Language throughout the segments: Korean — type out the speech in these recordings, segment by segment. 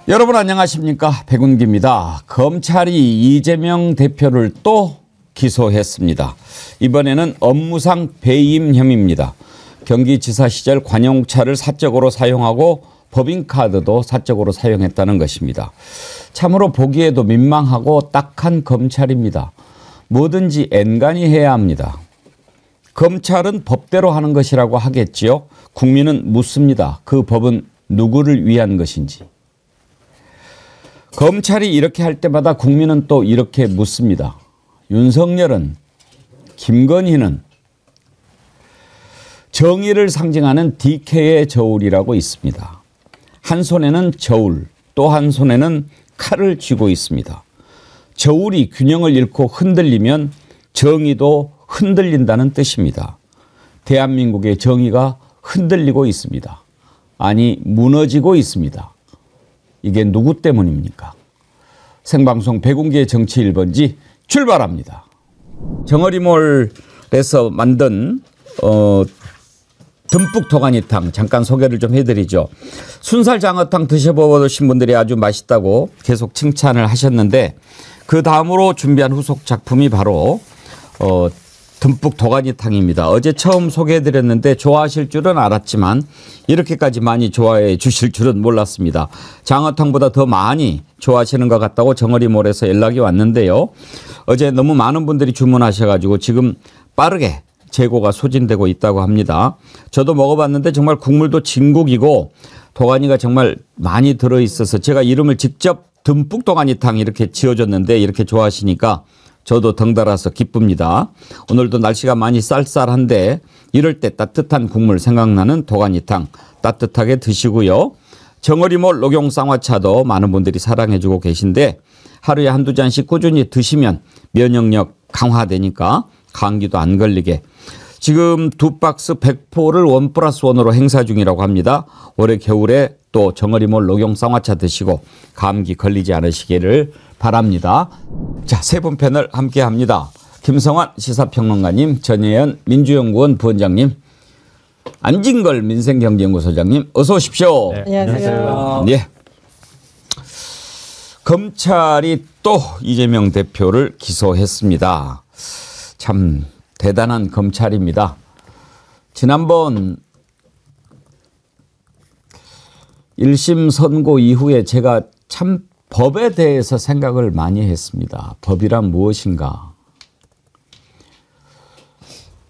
여러분 안녕하십니까? 백운기입니다. 검찰이 이재명 대표를 또 기소했습니다. 이번에는 업무상 배임 혐의입니다. 경기지사 시절 관용차를 사적으로 사용하고 법인카드도 사적으로 사용했다는 것입니다. 참으로 보기에도 민망하고 딱한 검찰입니다. 뭐든지 엔간히 해야 합니다. 검찰은 법대로 하는 것이라고 하겠지요. 국민은 묻습니다. 그 법은 누구를 위한 것인지. 검찰이 이렇게 할 때마다 국민은 또 이렇게 묻습니다. 윤석열은, 김건희는 정의를 상징하는 DK의 저울이라고 있습니다. 한 손에는 저울, 또 한 손에는 칼을 쥐고 있습니다. 저울이 균형을 잃고 흔들리면 정의도 흔들린다는 뜻입니다. 대한민국의 정의가 흔들리고 있습니다. 아니, 무너지고 있습니다. 이게 누구 때문입니까? 생방송 백운기의 정치 1번지 출발합니다. 정어리몰에서 만든 듬뿍 도가니탕 잠깐 소개를 좀 해드리죠. 순살 장어탕 드셔보신 분들이 아주 맛있다고 계속 칭찬을 하셨는데 그 다음으로 준비한 후속 작품이 바로 듬뿍 도가니탕입니다. 어제 처음 소개해드렸는데 좋아하실 줄은 알았지만 이렇게까지 많이 좋아해 주실 줄은 몰랐습니다. 장어탕보다 더 많이 좋아하시는 것 같다고 정어리몰에서 연락이 왔는데요. 어제 너무 많은 분들이 주문하셔가지고 지금 빠르게 재고가 소진되고 있다고 합니다. 저도 먹어봤는데 정말 국물도 진국이고 도가니가 정말 많이 들어있어서 제가 이름을 직접 듬뿍 도가니탕 이렇게 지어줬는데 이렇게 좋아하시니까 저도 덩달아서 기쁩니다. 오늘도 날씨가 많이 쌀쌀한데 이럴 때 따뜻한 국물 생각나는 도가니탕 따뜻하게 드시고요. 정어리몰 녹용 쌍화차도 많은 분들이 사랑해주고 계신데 하루에 한두 잔씩 꾸준히 드시면 면역력 강화되니까 감기도 안 걸리게. 지금 2박스 100포를 1+1으로 행사 중이라고 합니다. 올해 겨울에 또 정어리몰 녹용 쌍화차 드시고 감기 걸리지 않으시기를 바랍니다. 자, 세 분 패널 함께 합니다. 김성환 시사평론가님, 전혜연 민주연구원 부원장님, 안진걸 민생경제연구소장님 어서 오십시오. 네, 안녕하세요. 네. 검찰이 또 이재명 대표를 기소했습니다. 참 대단한 검찰입니다. 지난번 1심 선고 이후에 제가 참 법에 대해서 생각을 많이 했습니다. 법이란 무엇인가?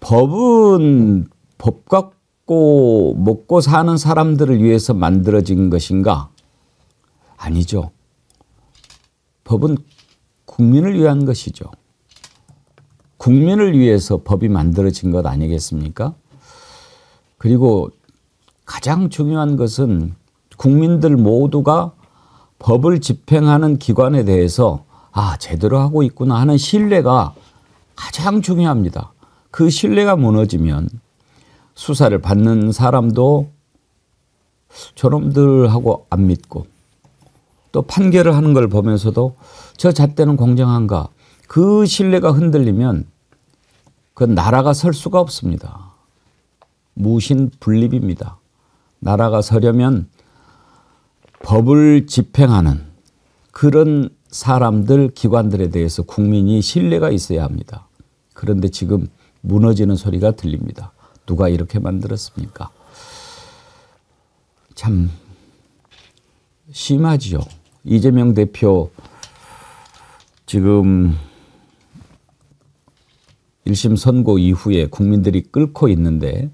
법은 법 갖고 먹고 사는 사람들을 위해서 만들어진 것인가? 아니죠. 법은 국민을 위한 것이죠. 국민을 위해서 법이 만들어진 것 아니겠습니까? 그리고 가장 중요한 것은 국민들 모두가 법을 집행하는 기관에 대해서 제대로 하고 있구나 하는 신뢰가 가장 중요합니다. 그 신뢰가 무너지면 수사를 받는 사람도 저놈들하고 안 믿고 또 판결을 하는 걸 보면서도 저 잣대는 공정한가? 그 신뢰가 흔들리면 그 나라가 설 수가 없습니다. 무신분립입니다. 나라가 서려면 법을 집행하는 그런 사람들, 기관들에 대해서 국민이 신뢰가 있어야 합니다. 그런데 지금 무너지는 소리가 들립니다. 누가 이렇게 만들었습니까? 참 심하지요. 이재명 대표 지금 1심 선고 이후에 국민들이 끓고 있는데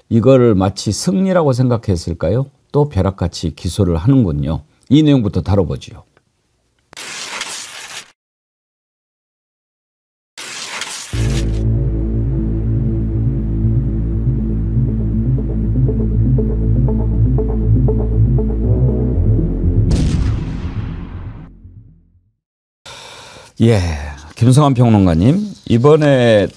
이걸 마치 승리라고 생각했을까요? 또 벼락같이 기소를 하는군요. 이 내용부터 다뤄보지요. 예, 김성환 평론가님, 이번에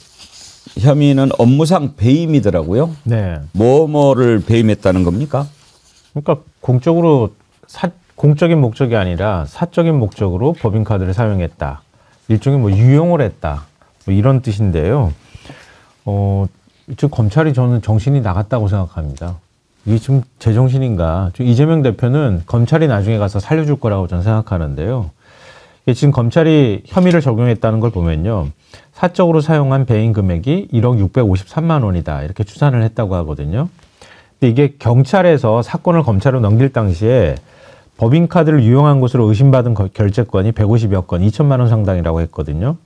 혐의는 업무상 배임이더라고요. 네. 뭐를 배임했다는 겁니까? 그러니까 공적인 목적이 아니라 사적인 목적으로 법인카드를 사용했다. 일종의 유용을 했다. 이런 뜻인데요. 즉 검찰이 저는 정신이 나갔다고 생각합니다. 이게 지금 제정신인가? 이재명 대표는 검찰이 나중에 가서 살려줄 거라고 저는 생각하는데요. 이게 지금 검찰이 혐의를 적용했다는 걸 보면요. 사적으로 사용한 배임 금액이 1억 653만 원이다. 이렇게 추산을 했다고 하거든요. 근데 이게 경찰에서 사건을 검찰로 넘길 당시에 법인카드를 유용한 것으로 의심받은 결제건이 150여 건, 2천만 원 상당이라고 했거든요.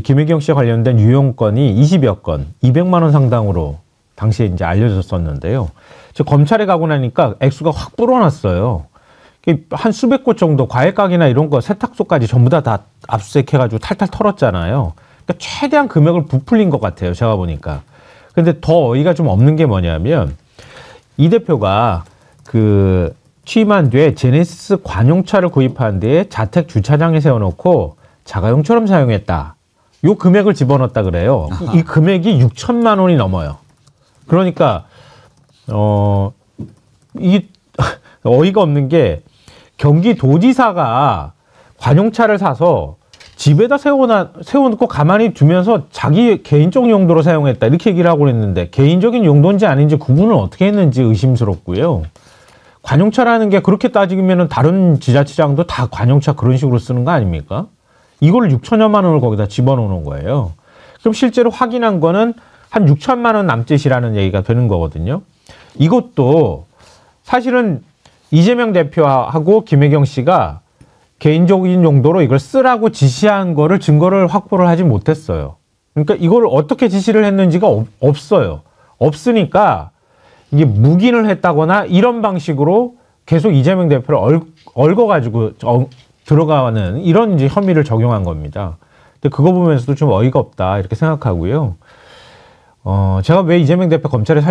김혜경 씨와 관련된 유용건이 20여 건, 200만 원 상당으로 당시에 이제 알려졌었는데요. 검찰에 가고 나니까 액수가 확 불어났어요. 한 수백 곳 정도 과외각이나 이런 거 세탁소까지 전부 다 압수수색해가지고 탈탈 털었잖아요. 그러니까 최대한 금액을 부풀린 것 같아요. 제가 보니까. 근데 더 어이가 좀 없는 게 뭐냐면 이 대표가 그 취임한 뒤에 제네시스 관용차를 구입한 뒤에 자택 주차장에 세워놓고 자가용처럼 사용했다. 요 금액을 집어넣었다 그래요. 이 금액이 6천만 원이 넘어요. 그러니까 이게 어이가 없는 게 경기도지사가 관용차를 사서 집에다 세워놓고 가만히 두면서 자기 개인적 용도로 사용했다 이렇게 얘기를 하고 있는데 개인적인 용도인지 아닌지 구분을 어떻게 했는지 의심스럽고요. 관용차라는 게 그렇게 따지면은 다른 지자체장도 다 관용차 그런 식으로 쓰는 거 아닙니까? 이걸 6천여만 원을 거기다 집어넣는 거예요. 그럼 실제로 확인한 거는 한 6천만 원 남짓이라는 얘기가 되는 거거든요. 이것도 사실은 이재명 대표하고 김혜경 씨가 개인적인 용도로 이걸 쓰라고 지시한 거를 증거를 확보를 하지 못했어요. 그러니까 이걸 어떻게 지시를 했는지가 없어요. 없으니까 이게 묵인을 했다거나 이런 방식으로 계속 이재명 대표를 얽어가지고 들어가는 이런 이제 혐의를 적용한 겁니다. 근데 그거 보면서도 좀 어이가 없다 이렇게 생각하고요. 제가 왜 이재명 대표 검찰에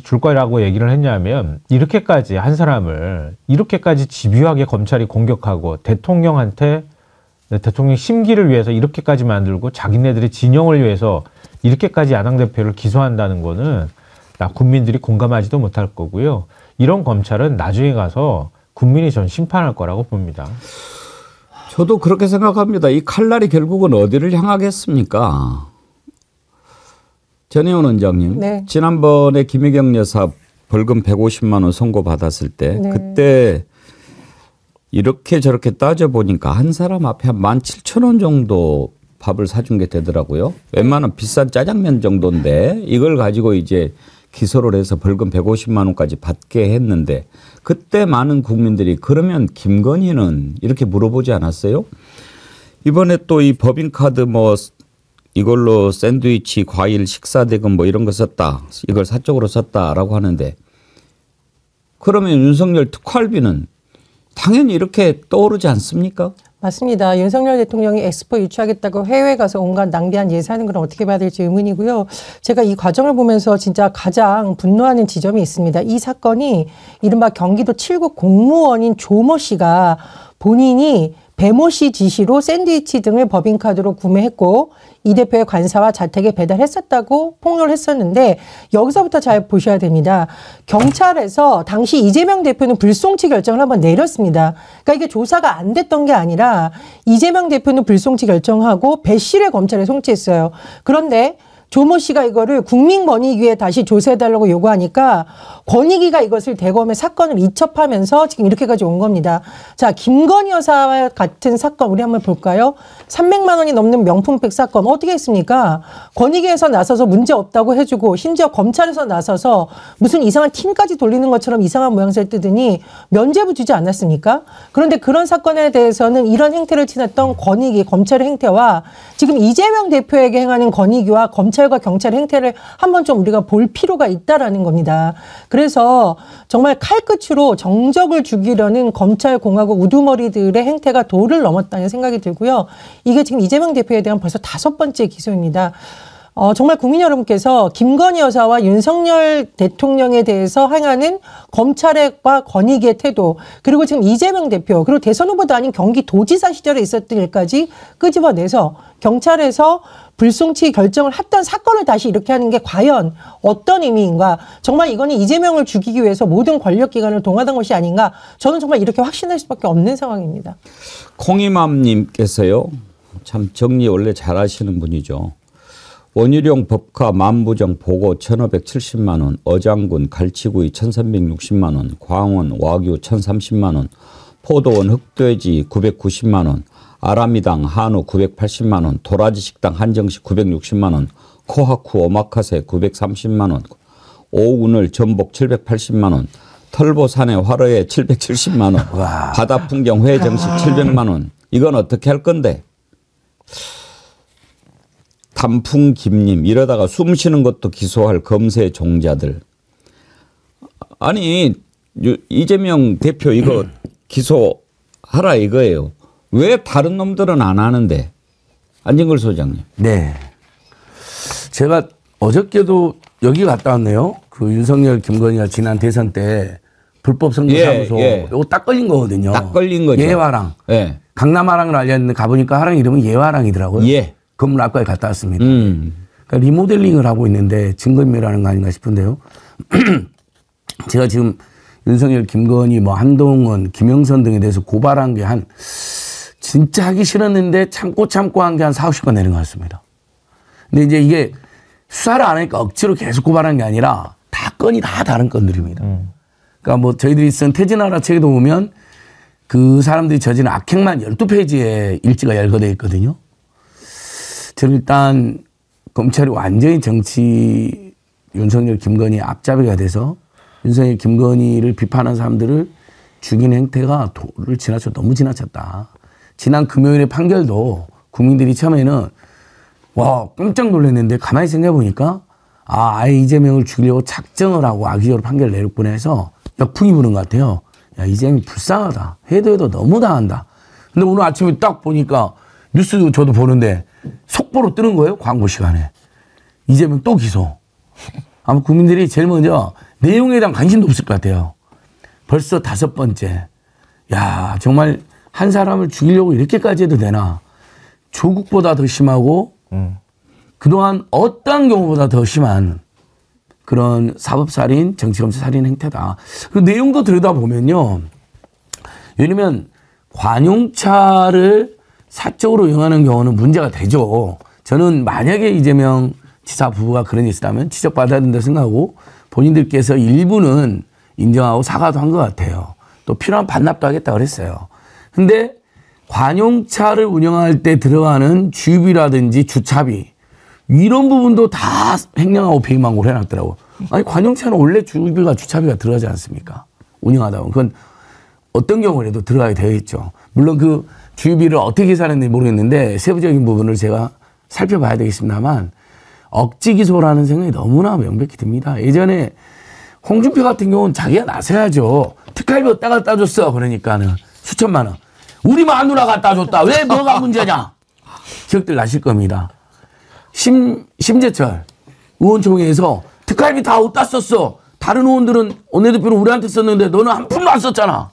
줄 거라고 얘기를 했냐면 이렇게까지 한 사람을 이렇게까지 집요하게 검찰이 공격하고 대통령한테 대통령 심기를 위해서 이렇게까지 만들고 자기네들의 진영을 위해서 이렇게까지 야당 대표를 기소한다는 거는 국민들이 공감하지도 못할 거고요. 이런 검찰은 나중에 가서 국민이 전 심판할 거라고 봅니다. 저도 그렇게 생각합니다. 이 칼날이 결국은 어디를 향하겠습니까? 전혜원 원장님, 네. 지난번에 김혜경 여사 벌금 150만 원 선고받았을 때 네. 그때 이렇게 저렇게 따져보니까 한 사람 앞에 한 17,000원 정도 밥을 사준 게 되더라고요. 웬만한 비싼 짜장면 정도인데 이걸 가지고 이제 기소를 해서 벌금 150만 원까지 받게 했는데 그때 많은 국민들이 그러면 김건희는 이렇게 물어보지 않았어요? 이번에 또 이 법인카드 뭐 이걸로 샌드위치, 과일, 식사대금 뭐 이런 거 썼다. 이걸 사적으로 썼다라고 하는데 그러면 윤석열 특활비는 당연히 이렇게 떠오르지 않습니까? 맞습니다. 윤석열 대통령이 엑스포 유치하겠다고 해외에 가서 온갖 낭비한 예산은 그럼 어떻게 봐야 될지 의문이고요. 제가 이 과정을 보면서 진짜 가장 분노하는 지점이 있습니다. 이 사건이 이른바 경기도 7구 공무원인 조모 씨가 본인이 배모 씨 지시로 샌드위치 등을 법인카드로 구매했고 이 대표의 관사와 자택에 배달했었다고 폭로를 했었는데 여기서부터 잘 보셔야 됩니다. 경찰에서 당시 이재명 대표는 불송치 결정을 한번 내렸습니다. 그러니까 이게 조사가 안 됐던 게 아니라 이재명 대표는 불송치 결정하고 배 씨를 검찰에 송치했어요. 그런데 조모 씨가 이거를 국민권익위에 다시 조사해달라고 요구하니까 권익위가 이것을 대검에 사건을 이첩하면서 지금 이렇게까지 온 겁니다. 자, 김건희 여사와 같은 사건 우리 한번 볼까요? 300만 원이 넘는 명품백 사건 어떻게 했습니까? 권익위에서 나서서 문제 없다고 해주고 심지어 검찰에서 나서서 무슨 이상한 팀까지 돌리는 것처럼 이상한 모양새를 뜨더니 면죄부 주지 않았습니까? 그런데 그런 사건에 대해서는 이런 행태를 지냈던 권익위, 검찰의 행태와 지금 이재명 대표에게 행하는 권익위와 검찰과 경찰의 행태를 한번 좀 우리가 볼 필요가 있다라는 겁니다. 그래서 정말 칼끝으로 정적을 죽이려는 검찰 공화국 우두머리들의 행태가 도를 넘었다는 생각이 들고요. 이게 지금 이재명 대표에 대한 벌써 5번째 기소입니다. 정말 국민 여러분께서 김건희 여사와 윤석열 대통령에 대해서 행하는 검찰과 권익위의 태도 그리고 지금 이재명 대표 그리고 대선 후보도 아닌 경기도지사 시절에 있었던 일까지 끄집어내서 경찰에서 불송치 결정을 했던 사건을 다시 이렇게 하는 게 과연 어떤 의미인가. 정말 이거는 이재명을 죽이기 위해서 모든 권력기관을 동원한 것이 아닌가. 저는 정말 이렇게 확신할 수밖에 없는 상황입니다. 콩이맘님께서요. 참 정리 원래 잘하시는 분이죠. 원희룡 법카 만부정 보고 1,570만 원, 어장군 갈치구이 1,360만 원, 광원 와규 1,030만 원, 포도원 흑돼지 990만 원, 아라미당 한우 980만 원, 도라지 식당 한정식 960만 원, 코하쿠 오마카세 930만 원, 오운을 전복 780만 원, 털보산의 화로에 770만 원, 바다 풍경 회정식 700만 원. 이건 어떻게 할 건데? 단풍 김님 이러다가 숨 쉬는 것도 기소할 검세 종자들. 아니 이재명 대표 이거 기소하라 이거예요. 왜 다른 놈들은 안 하는데? 안진걸 소장님. 네. 제가 어저께도 여기 갔다 왔네요. 그 윤석열 김건희가 지난 대선 때 불법 선거사무소 이거 딱 걸린 거거든요. 딱 걸린 거죠. 예화랑. 예. 강남 하랑을 알렸는데 가보니까 하랑 이름은 예화랑이더라고요. 예. 건물학과에 갔다 왔습니다. 그러니까 리모델링을 하고 있는데 증거인멸하는 거 아닌가 싶은데요. 제가 지금 윤석열, 김건희, 뭐 한동훈, 김영선 등에 대해서 고발한 게 한 진짜 하기 싫었는데 참고 한 게 한 40, 50건 내는 것 같습니다. 근데 이제 이게 수사를 안 하니까 억지로 계속 고발한 게 아니라 다 건이 다 다른 건들입니다. 그러니까 뭐 저희들이 쓴 태진아라 책에도 보면 그 사람들이 저지른 악행만 12페이지에 일지가 열거되어 있거든요. 저는 일단 검찰이 완전히 정치 윤석열, 김건희 앞잡이가 돼서 윤석열, 김건희를 비판하는 사람들을 죽인 행태가 도를 지나쳐 너무 지나쳤다. 지난 금요일의 판결도 국민들이 처음에는 와 깜짝 놀랐는데 가만히 생각해 보니까 아예 이재명을 죽이려고 작정을 하고 악의적으로 판결을 내렸구나 해서 역풍이 부는 것 같아요. 야 이재명이 불쌍하다. 해도 너무 당한다. 근데 오늘 아침에 딱 보니까 뉴스 저도 보는데 속보로 뜨는 거예요. 광고 시간에. 이재명 또 기소. 아마 국민들이 제일 먼저 내용에 대한 관심도 없을 것 같아요. 벌써 5번째. 야 정말 한 사람을 죽이려고 이렇게까지 해도 되나. 조국보다 더 심하고 그동안 어떠한 경우보다 더 심한 그런 사법살인, 정치검사살인 행태다. 그 내용도 들여다보면요. 예를 들면 관용차를 사적으로 이용하는 경우는 문제가 되죠. 저는 만약에 이재명 지사 부부가 그런 일이 있다면 지적받아야 된다고 생각하고 본인들께서 일부는 인정하고 사과도 한 것 같아요. 또 필요한 반납도 하겠다 그랬어요. 근데 관용차를 운영할 때 들어가는 주유비라든지 주차비 이런 부분도 다 횡령하고 배임망고를 해놨더라고요. 아니 관용차는 원래 주유비가 주차비가 들어가지 않습니까? 운영하다 보면 그건 어떤 경우라도 들어가야 되어 있죠. 물론 그 주유비를 어떻게 계산했는지 모르겠는데 세부적인 부분을 제가 살펴봐야 되겠습니다만 억지 기소라는 생각이 너무나 명백히 듭니다. 예전에 홍준표 같은 경우는 자기가 나서야죠. 특활비 어디다가 따줬어 그러니까는 수천만 원. 우리 마누라가 따줬다. 왜 뭐가 문제냐. 기억들 나실 겁니다. 심재철 의원총회에서 특활비 다 어디다 썼어. 다른 의원들은 원내대표는 우리한테 썼는데 너는 한 푼도 안 썼잖아.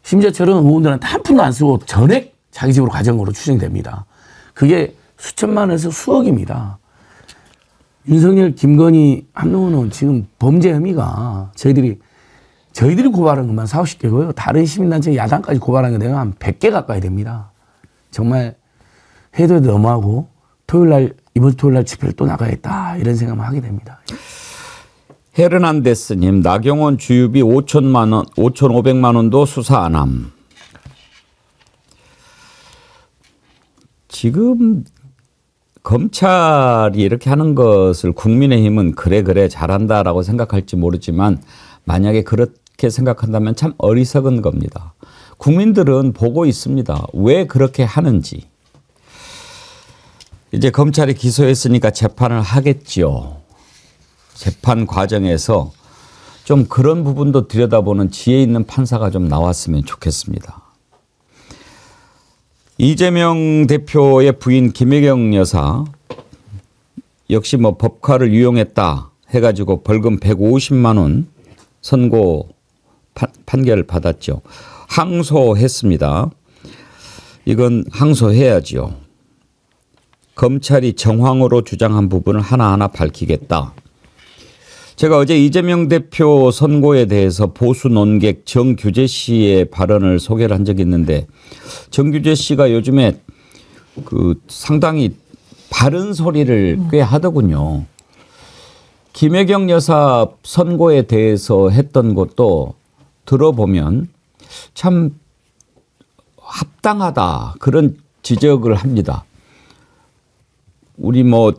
심재철은 의원들한테 한 푼도 안 쓰고 전액 자기 집으로 가정으로 추정됩니다. 그게 수천만 원에서 수억입니다. 윤석열, 김건희, 한동훈은 지금 범죄 혐의가 저희들이 고발한 것만 40, 50개고요. 다른 시민단체 야당까지 고발한 게 한 100개 가까이 됩니다. 정말 해도 너무하고 이번 토요일 날 집회를 또 나가야겠다 이런 생각만 하게 됩니다. 헤르난데스님 나경원 주유비 5천만 원, 5,500만 원도 수사 안 함. 지금 검찰이 이렇게 하는 것을 국민의힘은 그래 잘한다라고 생각할지 모르지만 만약에 그렇게 생각한다면 참 어리석은 겁니다. 국민들은 보고 있습니다. 왜 그렇게 하는지. 이제 검찰이 기소했으니까 재판을 하겠죠. 재판 과정에서 좀 그런 부분도 들여다보는 지혜 있는 판사가 좀 나왔으면 좋겠습니다. 이재명 대표의 부인 김혜경 여사 역시 뭐 법카를 유용했다 해가지고 벌금 150만 원 선고 판결을 받았죠. 항소했습니다. 이건 항소해야죠. 검찰이 정황으로 주장한 부분을 하나하나 밝히겠다. 제가 어제 이재명 대표 선고에 대해서 보수 논객 정규재 씨의 발언을 소개를 한 적이 있는데 정규재 씨가 요즘에 그 상당히 바른 소리를 꽤 하더군요. 김혜경 여사 선고에 대해서 했던 것도 들어보면 참 합당하다 그런 지적을 합니다. 우리 뭐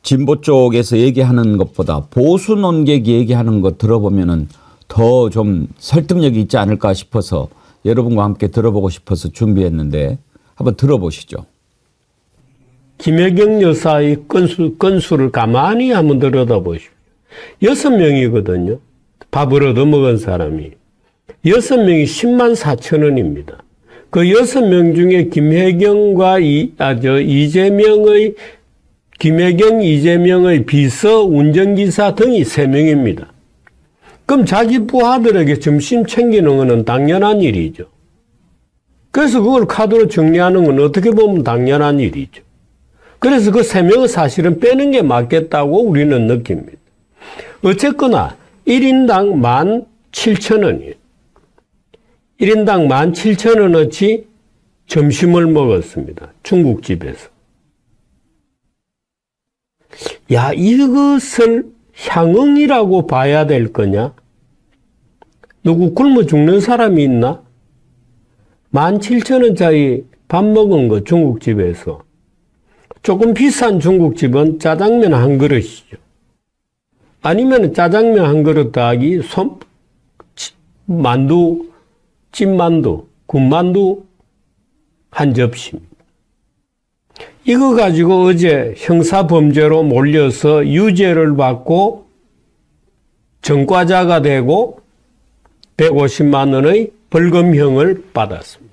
진보 쪽에서 얘기하는 것보다 보수 논객이 얘기하는 것 들어보면은 더 좀 설득력이 있지 않을까 싶어서 여러분과 함께 들어보고 싶어서 준비했는데 한번 들어보시죠. 김혜경 여사의 건수를 가만히 한번 들여다보십시오. 6명이거든요. 밥을 얻어먹은 사람이. 6명이 10만 4천 원입니다. 그 6명 중에 김혜경, 이재명의 비서, 운전기사 등이 3명입니다. 그럼 자기 부하들에게 점심 챙기는 것은 당연한 일이죠. 그래서 그걸 카드로 정리하는 건 어떻게 보면 당연한 일이죠. 그래서 그 3명은 사실은 빼는 게 맞겠다고 우리는 느낍니다. 어쨌거나 1인당 17,000원이에요. 1인당 17,000원어치 점심을 먹었습니다. 중국집에서. 야, 이것을 향응이라고 봐야 될 거냐? 누구 굶어 죽는 사람이 있나? 17,000원짜리 밥 먹은 거 중국집에서. 조금 비싼 중국집은 짜장면 한 그릇이죠. 아니면 짜장면 한 그릇 더하기 만두, 찐만두, 군만두 한 접시입니다. 이거 가지고 어제 형사범죄로 몰려서 유죄를 받고 전과자가 되고 150만 원의 벌금형을 받았습니다.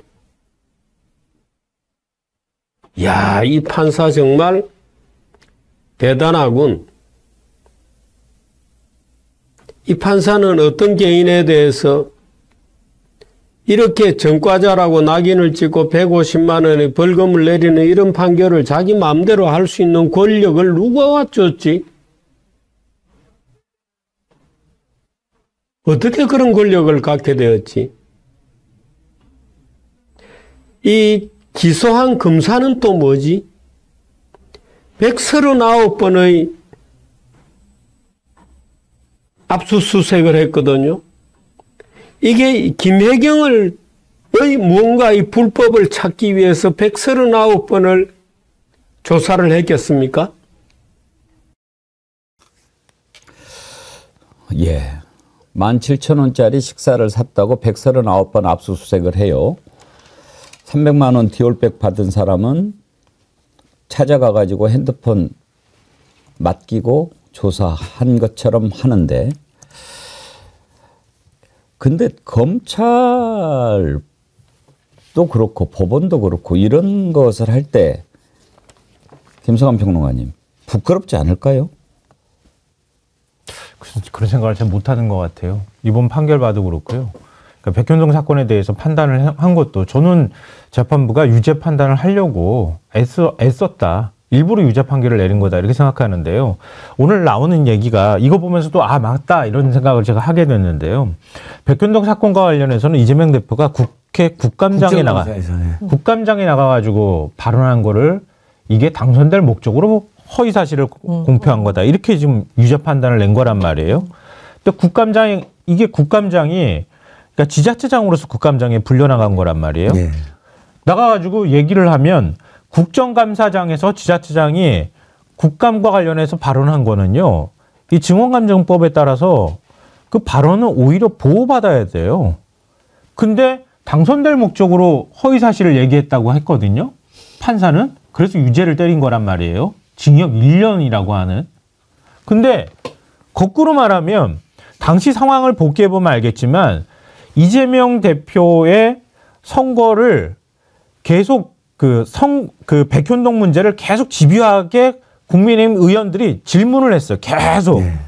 야, 이 판사 정말 대단하군. 이 판사는 어떤 개인에 대해서 이렇게 전과자라고 낙인을 찍고 150만 원의 벌금을 내리는 이런 판결을 자기 마음대로 할 수 있는 권력을 누가 줬지? 어떻게 그런 권력을 갖게 되었지? 이 기소한 검사는 또 뭐지? 139번의 압수수색을 했거든요. 이게 김혜경의 무언가 이 불법을 찾기 위해서 139번을 조사를 했겠습니까? 예. 17,000원짜리 식사를 샀다고 139번 압수수색을 해요. 300만 원 디올백 받은 사람은 찾아가 가지고 핸드폰 맡기고 조사한 것처럼 하는데, 근데 검찰도 그렇고 법원도 그렇고 이런 것을 할 때 김성환 평론가님 부끄럽지 않을까요? 그런 생각을 잘 못하는 것 같아요. 이번 판결 봐도 그렇고요. 그러니까 백현동 사건에 대해서 판단을 한 것도 저는 재판부가 유죄 판단을 하려고 애썼다. 일부러 유죄 판결을 내린 거다 이렇게 생각하는데요. 오늘 나오는 얘기가 이거 보면서도 아 맞다 이런 생각을 제가 하게 됐는데요. 백현동 사건과 관련해서는 이재명 대표가 국감장에 나가가지고 발언한 거를 이게 당선될 목적으로 허위 사실을 공표한 거다 이렇게 지금 유죄 판단을 낸 거란 말이에요. 근데 국감장이 그러니까 지자체장으로서 국감장에 불려나간 거란 말이에요. 네. 나가가지고 얘기를 하면 국정감사장에서 지자체장이 국감과 관련해서 발언한 거는요. 이 증언감정법에 따라서 그 발언은 오히려 보호받아야 돼요. 근데 당선될 목적으로 허위 사실을 얘기했다고 했거든요. 판사는. 그래서 유죄를 때린 거란 말이에요. 징역 1년이라고 하는. 근데 거꾸로 말하면 당시 상황을 복귀해보면 알겠지만 이재명 대표의 선거를 계속 그 백현동 문제를 계속 집요하게 국민의힘 의원들이 질문을 했어요. 계속. 네.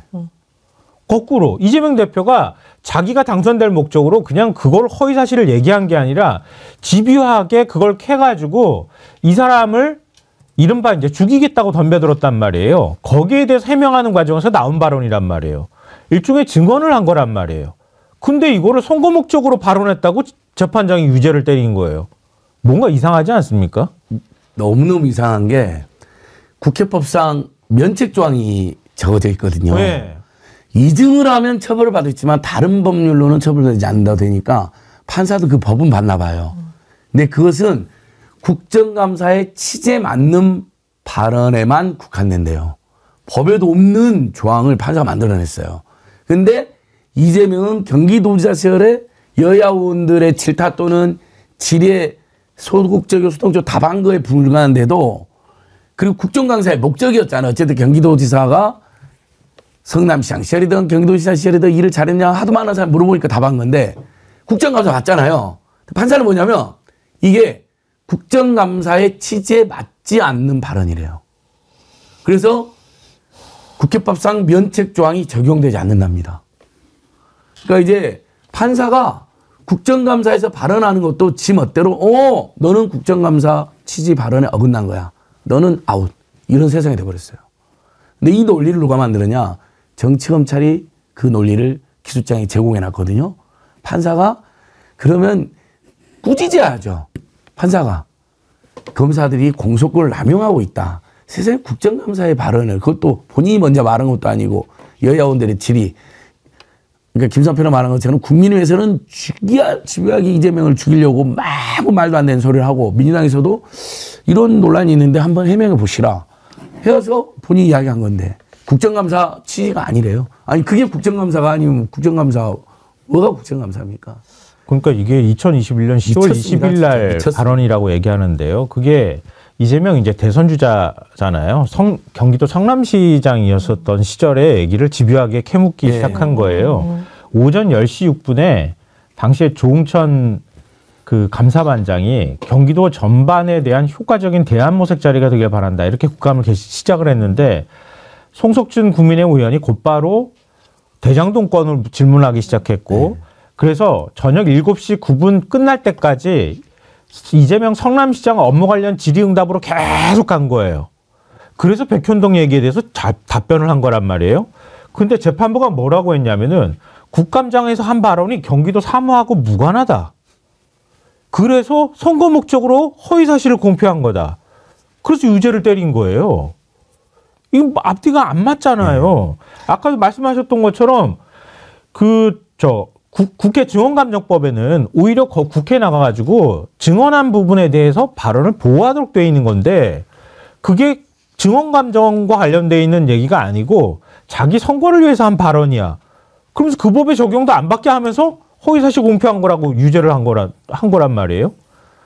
거꾸로 이재명 대표가 자기가 당선될 목적으로 그냥 그걸 허위 사실을 얘기한 게 아니라 집요하게 그걸 캐가지고 이 사람을 이른바 이제 죽이겠다고 덤벼들었단 말이에요. 거기에 대해서 해명하는 과정에서 나온 발언이란 말이에요. 일종의 증언을 한 거란 말이에요. 근데 이거를 선거 목적으로 발언했다고 재판장이 유죄를 때린 거예요. 뭔가 이상하지 않습니까? 너무너무 이상한 게 국회법상 면책 조항이 적어져 있거든요. 네. 이증을 하면 처벌을 받았지만 다른 법률로는 처벌되지 않는다 되니까 판사도 그 법은 받나 봐요. 근데 그것은 국정감사의 취지에 맞는 발언에만 국한된대요. 법에도 없는 조항을 판사가 만들어냈어요. 근데 이재명은 경기도지사 시절에 여야 의원들의 질타 또는 질의 소극적이고 소동적 다방거에 불과한데도 그리고 국정감사의 목적이었잖아요. 어쨌든 경기도지사가 성남시장 시절이든 경기도지사 시절이든 일을 잘했냐 하도 많은 사람 물어보니까 답한 건데 국정감사 봤잖아요. 판사는 뭐냐면 이게 국정감사의 취지에 맞지 않는 발언이래요. 그래서 국회법상 면책 조항이 적용되지 않는답니다. 그러니까 이제 판사가 국정감사에서 발언하는 것도 지 멋대로 너는 국정감사 취지 발언에 어긋난 거야. 너는 아웃. 이런 세상이 돼버렸어요. 근데 이 논리를 누가 만들었냐. 정치검찰이 그 논리를 기소장에 제공해놨거든요. 판사가 그러면 꾸짖어야죠. 판사가. 검사들이 공소권을 남용하고 있다. 세상에 국정감사의 발언을 그것도 본인이 먼저 말한 것도 아니고 여야 의원들의 질의. 그러니까 김성표가 말한 것처럼 국민의힘에서는 집요하게 이재명을 죽이려고 막 말도 안 되는 소리를 하고 민주당에서도 이런 논란이 있는데 한번 해명해 보시라. 해서 본인이 이야기한 건데 국정감사 취지가 아니래요. 아니 그게 국정감사가 아니면 국정감사 뭐가 국정감사입니까? 그러니까 이게 2021년 10월 20일 날 발언이라고 얘기하는데요. 그게 이재명 이제 대선 주자잖아요. 경기도 성남시장이었었던 시절의 얘기를 집요하게 캐묻기 시작한 거예요. 오전 10시 6분에 당시에 조응천 그 감사반장이 경기도 전반에 대한 효과적인 대안 모색 자리가 되길 바란다. 이렇게 국감을 시작을 했는데 송석준 국민의힘 의원이 곧바로 대장동 건을 질문하기 시작했고 그래서 저녁 7시 9분 끝날 때까지 이재명 성남시장 업무 관련 질의응답으로 계속 간 거예요. 그래서 백현동 얘기에 대해서 답변을 한 거란 말이에요. 근데 재판부가 뭐라고 했냐면은 국감장에서 한 발언이 경기도 사무하고 무관하다. 그래서 선거 목적으로 허위사실을 공표한 거다. 그래서 유죄를 때린 거예요. 이거 앞뒤가 안 맞잖아요. 아까도 말씀하셨던 것처럼 국회 증언감정법에는 오히려 국회에 나가가지고 증언한 부분에 대해서 발언을 보호하도록 돼 있는 건데 그게 증언감정과 관련돼 있는 얘기가 아니고 자기 선거를 위해서 한 발언이야. 그러면서 그 법의 적용도 안 받게 하면서 허위사실 공표한 거라고 유죄를 한 거란 말이에요.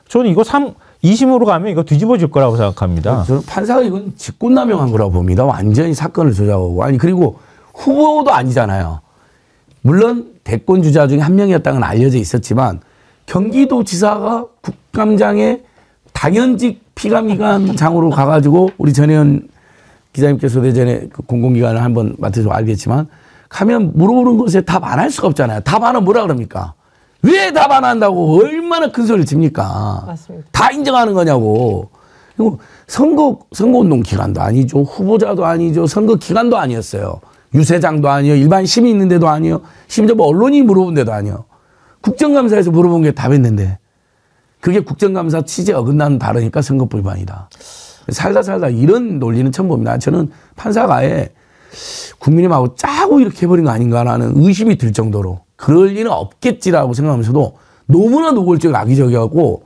저는 이거 2심으로 가면 이거 뒤집어질 거라고 생각합니다. 저는 판사가 이건 직권남용한 거라고 봅니다. 완전히 사건을 조작하고. 아니 그리고 후보도 아니잖아요. 물론 대권 주자 중에 한 명이었다는 건 알려져 있었지만 경기도지사가 국감장에 당연직 피감기관장으로 가가지고 우리 전혜연 기자님께서 예전에 그 공공기관을 한번 맡아서 알겠지만 가면 물어보는 것에 답 안 할 수가 없잖아요. 답 안 하면 뭐라 그럽니까? 왜 답 안 한다고 얼마나 큰 소리를 칩니까? 맞습니다. 다 인정하는 거냐고. 그리고 선거운동 기간도 아니죠. 후보자도 아니죠. 선거 기간도 아니었어요. 유세장도 아니요. 일반 시민 있는 데도 아니요. 심지어 뭐 언론이 물어본 데도 아니요. 국정감사에서 물어본 게 답했는데 그게 국정감사 취지에 어긋나는 발언이니까 선거법 위반이다. 살다 이런 논리는 처음 봅니다. 저는 판사가 아예 국민의힘하고 짜고 이렇게 해버린 거 아닌가라는 의심이 들 정도로 그럴 리는 없겠지라고 생각하면서도 너무나 노골적이고 악의적이었고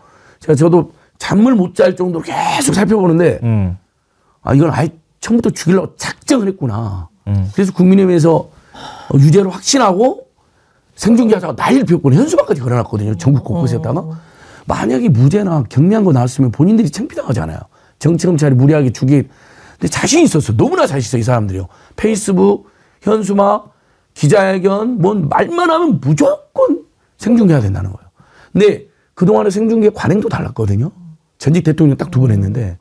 저도 잠을 못 잘 정도로 계속 살펴보는데 이건 아예 처음부터 죽이려고 작정을 했구나. 그래서 국민의힘에서 유죄를 확신하고 생중계하자고 난리를 피웠거든요. 현수막까지 걸어놨거든요. 전국 곳곳에다가. 만약에 무죄나 경미한 거 나왔으면 본인들이 창피당하잖아요. 정치검찰이 무리하게 근데 자신 있었어. 너무나 자신 있어 이 사람들이요. 페이스북, 현수막, 기자회견 뭔 말만 하면 무조건 생중계해야 된다는 거예요. 근데 그동안의 생중계 관행도 달랐거든요. 전직 대통령 딱 2번 했는데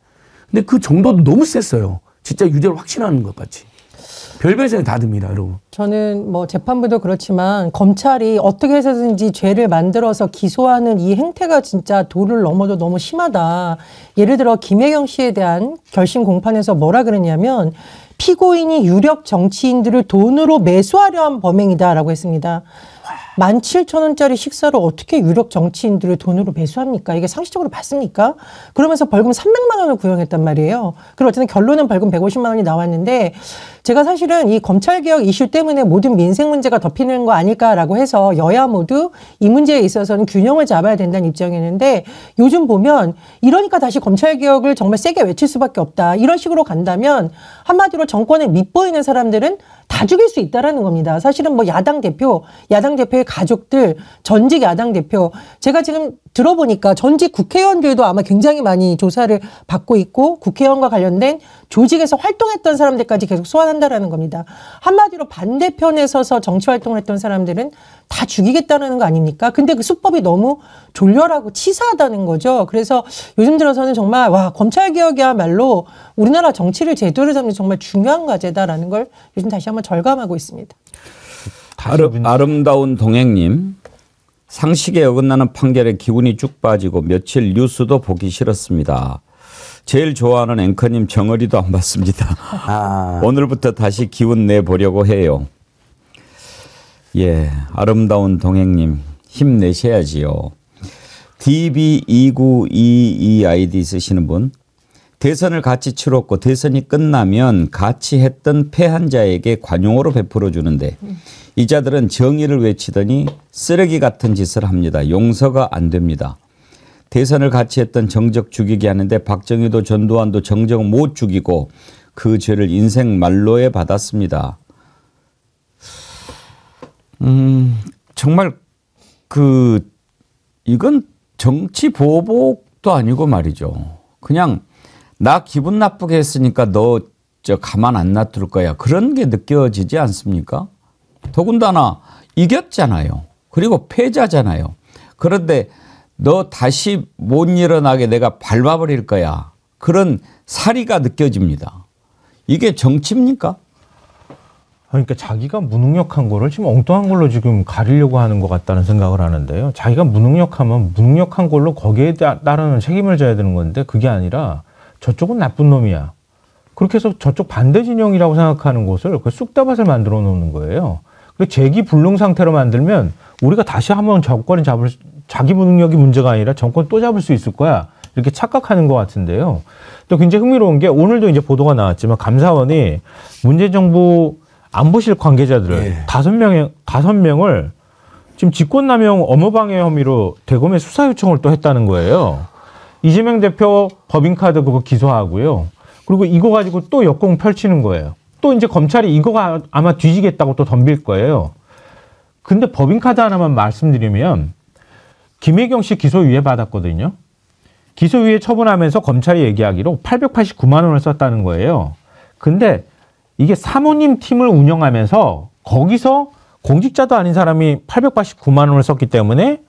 근데 그 정도도 너무 셌어요. 진짜 유죄를 확신하는 것 같이. 별별 생각이 다 듭니다, 여러분. 저는 뭐 재판부도 그렇지만 검찰이 어떻게 해서든지 죄를 만들어서 기소하는 이 행태가 진짜 도를 넘어도 너무 심하다. 예를 들어 김혜경 씨에 대한 결심 공판에서 뭐라 그랬냐면 피고인이 유력 정치인들을 돈으로 매수하려 한 범행이다라고 했습니다. 17,000원짜리 식사를 어떻게 유력 정치인들을 돈으로 매수합니까? 이게 상식적으로 맞습니까? 그러면서 벌금 300만 원을 구형했단 말이에요. 그리고 어쨌든 결론은 벌금 150만 원이 나왔는데 제가 사실은 이 검찰개혁 이슈 때문에 모든 민생 문제가 덮이는 거 아닐까라고 해서 여야 모두 이 문제에 있어서는 균형을 잡아야 된다는 입장이었는데 요즘 보면 이러니까 다시 검찰개혁을 정말 세게 외칠 수밖에 없다. 이런 식으로 간다면 한마디로 정권에 밑보이는 사람들은 다 죽일 수 있다라는 겁니다. 사실은 뭐 야당 대표의 가족들, 전직 야당 대표, 제가 지금 들어보니까 전직 국회의원들도 아마 굉장히 많이 조사를 받고 있고 국회의원과 관련된 조직에서 활동했던 사람들까지 계속 소환한다라는 겁니다. 한마디로 반대편에 서서 정치 활동을 했던 사람들은 다 죽이겠다는 거 아닙니까? 근데 그 수법이 너무 졸렬하고 치사하다는 거죠. 그래서 요즘 들어서는 정말 와, 검찰개혁이야말로 우리나라 정치를 제대로 잡는 정말 중요한 과제다라는 걸 요즘 다시 한번 절감하고 있습니다. 아름다운 동행님, 상식에 어긋나는 판결에 기운이 쭉 빠지고 며칠 뉴스도 보기 싫었습니다. 제일 좋아하는 앵커님 정어리도 안 봤습니다. 오늘부터 다시 기운 내보려고 해요. 예, 아름다운 동행님 힘내셔야지요. DB2922ID 쓰시는 분, 대선을 같이 치렀고 대선이 끝나면 같이 했던 패한 자에게 관용으로 베풀어 주는데 이 자들은 정의를 외치더니 쓰레기 같은 짓을 합니다. 용서가 안 됩니다. 대선을 같이 했던 정적 죽이게 하는데 박정희도 전두환도 정적 못 죽이고 그 죄를 인생 말로에 받았습니다. 정말 이건 정치 보복도 아니고 말이죠. 그냥 나 기분 나쁘게 했으니까 너 가만 안 놔둘 거야. 그런 게 느껴지지 않습니까? 더군다나 이겼잖아요. 그리고 패자잖아요. 그런데 너 다시 못 일어나게 내가 밟아버릴 거야. 그런 사리가 느껴집니다. 이게 정치입니까? 그러니까 자기가 무능력한 거를 지금 엉뚱한 걸로 지금 가리려고 하는 것 같다는 생각을 하는데요. 자기가 무능력하면 무능력한 걸로 거기에 따르는 책임을 져야 되는 건데 그게 아니라 저쪽은 나쁜 놈이야. 그렇게 해서 저쪽 반대 진영이라고 생각하는 곳을 그 쑥다밭을 만들어 놓는 거예요. 그리고 재기불능 상태로 만들면 우리가 다시 한번 정권을 자기 무능력이 문제가 아니라 정권 또 잡을 수 있을 거야. 이렇게 착각하는 것 같은데요. 또 굉장히 흥미로운 게 오늘도 이제 보도가 나왔지만 감사원이 문재인 정부 안보실 관계자들을 5명을 지금 직권남용 업무방해 혐의로 대검에 수사 요청을 또 했다는 거예요. 이재명 대표 법인카드 그거 기소하고요. 그리고 이거 가지고 또 역공 펼치는 거예요. 또 이제 검찰이 이거가 아마 뒤지겠다고 또 덤빌 거예요. 근데 법인카드 하나만 말씀드리면 김혜경 씨 기소유예 받았거든요. 기소유예 처분하면서 검찰이 얘기하기로 889만 원을 썼다는 거예요. 근데 이게 사모님 팀을 운영하면서 거기서 공직자도 아닌 사람이 889만 원을 썼기 때문에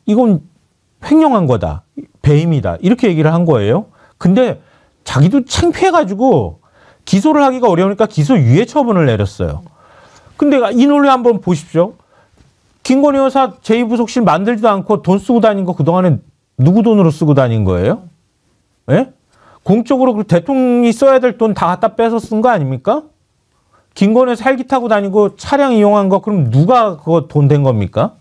이건 횡령한 거다. 배임이다. 이렇게 얘기를 한 거예요. 근데 자기도 창피해가지고 기소를 하기가 어려우니까 기소유예 처분을 내렸어요. 근데 이 논리 한번 보십시오. 김건희 여사 제2부속실 만들지도 않고 돈 쓰고 다닌 거 그동안에 누구 돈으로 쓰고 다닌 거예요? 예? 공적으로 그 대통령이 써야 될 돈 다 갖다 빼서 쓴 거 아닙니까? 김건희 여사 헬기 타고 다니고 차량 이용한 거 그럼 누가 그거 돈 된 겁니까?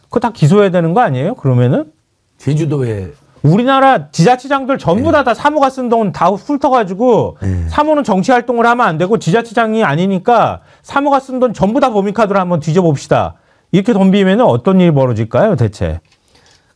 그거 다 기소해야 되는 거 아니에요? 그러면은? 제주도에 우리나라 지자체장들 전부 다 사모가 쓴 돈 다 훑어가지고 사모는 정치 활동을 하면 안 되고 지자체장이 아니니까 사모가 쓴 돈 전부 다 법인카드로 한번 뒤져봅시다. 이렇게 덤비면 어떤 일이 벌어질까요, 대체?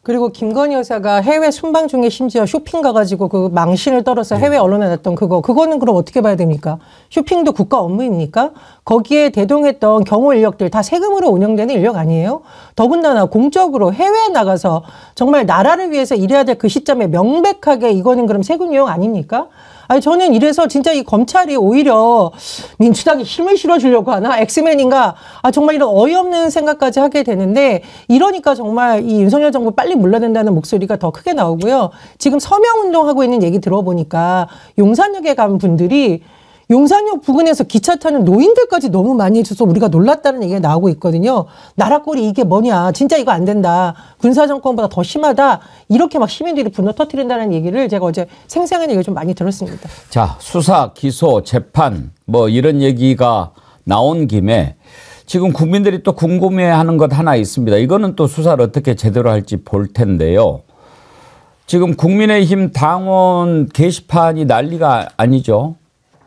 그리고 김건희 여사가 해외 순방 중에 심지어 쇼핑 가가지고 그 망신을 떨어서 해외 언론에 냈던 그거는 그럼 어떻게 봐야 됩니까? 쇼핑도 국가 업무입니까? 거기에 대동했던 경호 인력들 다 세금으로 운영되는 인력 아니에요? 더군다나 공적으로 해외에 나가서 정말 나라를 위해서 일해야 될 그 시점에 명백하게 이거는 그럼 세금 이용 아닙니까? 아니 저는 이래서 진짜 이 검찰이 오히려 민주당에 힘을 실어주려고 하나 엑스맨인가 정말 이런 어이없는 생각까지 하게 되는데 이러니까 정말 이 윤석열 정부 빨리 물러낸다는 목소리가 더 크게 나오고요. 지금 서명운동하고 있는 얘기 들어보니까 용산역에 간 분들이 용산역 부근에서 기차 타는 노인들까지 너무 많이 해줘서 우리가 놀랐다는 얘기가 나오고 있거든요. 나라 꼴이 이게 뭐냐. 진짜 이거 안 된다. 군사정권보다 더 심하다. 이렇게 막 시민들이 분노 터뜨린다는 얘기를 제가 어제 생생한 얘기를 좀 많이 들었습니다. 자, 수사, 기소, 재판 뭐 이런 얘기가 나온 김에 지금 국민들이 또 궁금해하는 것 하나 있습니다. 이거는 또 수사를 어떻게 제대로 할지 볼 텐데요. 지금 국민의힘 당원 게시판이 난리가 아니죠.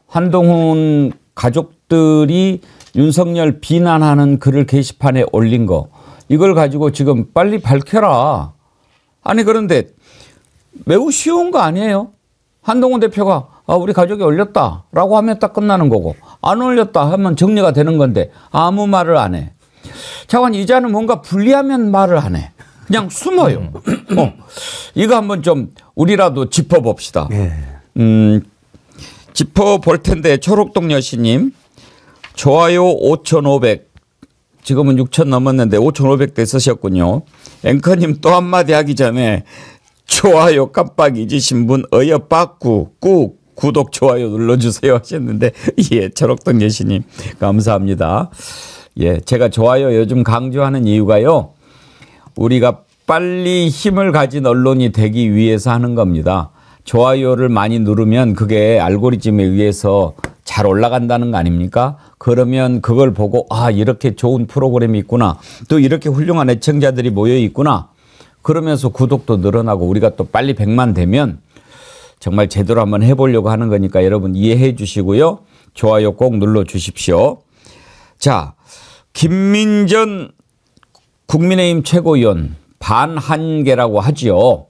한동훈 가족들이 윤석열 비난하는 글을 게시판에 올린 거. 이걸 가지고 지금 빨리 밝혀라. 아니 그런데 매우 쉬운 거 아니에요? 한동훈 대표가 우리 가족이 올렸다라고 하면 딱 끝나는 거고 안 올렸다 하면 정리가 되는 건데 아무 말을 안 해. 차관 이자는 뭔가 불리하면 말을 안 해. 그냥 숨어요. 이거 한번 좀 우리라도 짚어봅시다. 짚어볼 텐데 초록동 여신님 좋아요 5,500 지금은 6,000 넘었는데 5,500대 쓰셨군요. 앵커님 또 한마디 하기 전에 좋아요 깜빡 잊으신 분 빠꾸 꾹 구독 좋아요 눌러주세요 하셨는데 예 초록동 여신님 감사합니다. 예 제가 좋아요 요즘 강조하는 이유가요. 우리가 빨리 힘을 가진 언론이 되기 위해서 하는 겁니다. 좋아요를 많이 누르면 그게 알고리즘에 의해서 잘 올라간다는 거 아닙니까? 그러면 그걸 보고 이렇게 좋은 프로그램이 있구나. 또 이렇게 훌륭한 애청자들이 모여 있구나. 그러면서 구독도 늘어나고 우리가 또 빨리 100만 되면 정말 제대로 한번 해보려고 하는 거니까 여러분 이해해 주시고요. 좋아요 꼭 눌러 주십시오. 자, 김민전 국민의힘 최고위원 반한계라고 하지요.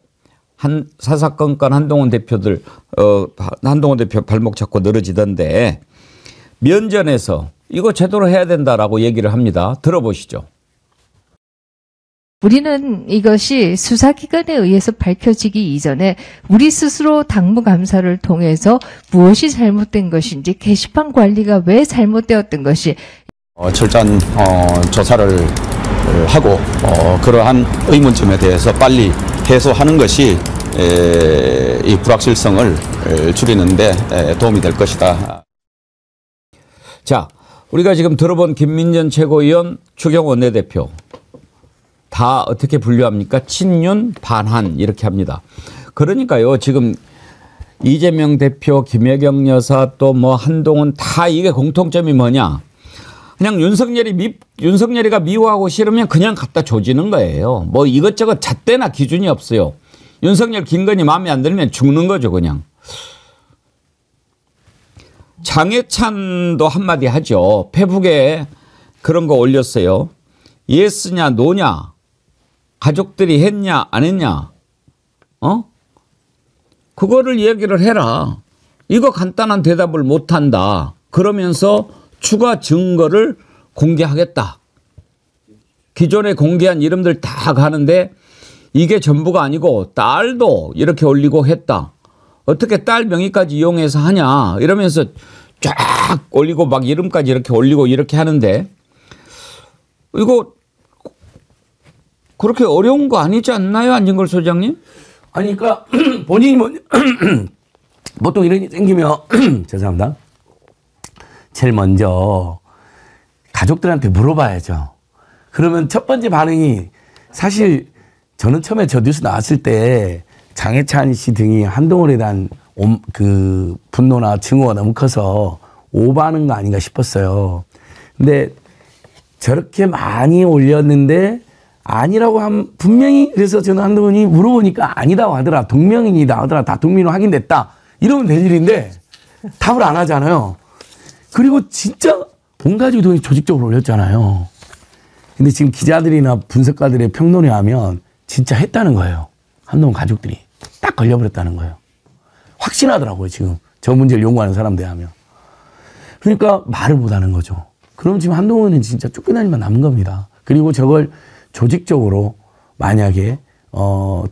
사사건건 한동훈 대표 발목 잡고 늘어지던데 면전에서 이거 제대로 해야 된다라고 얘기를 합니다. 들어보시죠. 우리는 이것이 수사기관에 의해서 밝혀지기 이전에 우리 스스로 당무감사를 통해서 무엇이 잘못된 것인지 게시판 관리가 왜 잘못되었던 것이 철저한 조사를 하고 그러한 의문점에 대해서 빨리 해소하는 것이 이 불확실성을 줄이는 데 도움이 될 것이다. 자, 우리가 지금 들어본 김민전 최고위원, 추경 원내대표 다 어떻게 분류합니까? 친윤, 반한 이렇게 합니다. 그러니까요. 지금 이재명 대표, 김혜경 여사 또 뭐 한동훈 다 이게 공통점이 뭐냐? 그냥 윤석열이가 미워하고 싫으면 그냥 갖다 조지는 거예요. 뭐 이것저것 잣대나 기준이 없어요. 윤석열, 김건희 마음에 안 들면 죽는 거죠, 그냥. 장해찬도 한마디 하죠. 페북에 그런 거 올렸어요. 예스냐, 노냐? 가족들이 했냐, 안 했냐? 그거를 얘기를 해라. 이거 간단한 대답을 못 한다. 그러면서 추가 증거를 공개하겠다. 기존에 공개한 이름들 다 가는데 이게 전부가 아니고 딸도 이렇게 올리고 했다. 어떻게 딸 명의까지 이용해서 하냐 이러면서 쫙 올리고 막 이름까지 이렇게 올리고 이렇게 하는데 이거 그렇게 어려운 거 아니지 않나요? 안진걸 소장님? 아니 그러니까 본인이 보통 이런 일이 생기면 죄송합니다. 제일 먼저 가족들한테 물어봐야죠. 그러면 첫 번째 반응이 사실 저는 처음에 저 뉴스 나왔을 때 장해찬 씨 등이 한동훈에 대한 그 분노나 증오가 너무 커서 오버하는 거 아닌가 싶었어요. 근데 저렇게 많이 올렸는데 아니라고 하면 분명히 그래서 저는 한동훈이 물어보니까 아니다고 하더라. 동명이니다 하더라. 다 동명으로 확인됐다. 이러면 될 일인데 답을 안 하잖아요. 그리고 진짜 온 가족이 돈이 조직적으로 올렸잖아요. 근데 지금 기자들이나 분석가들의 평론에 하면 진짜 했다는 거예요. 한동훈 가족들이 딱 걸려버렸다는 거예요. 확신하더라고요. 지금 저 문제를 연구하는 사람들에 하면. 그러니까 말을 못하는 거죠. 그럼 지금 한동훈은 진짜 쫓겨다니만 남은 겁니다. 그리고 저걸 조직적으로 만약에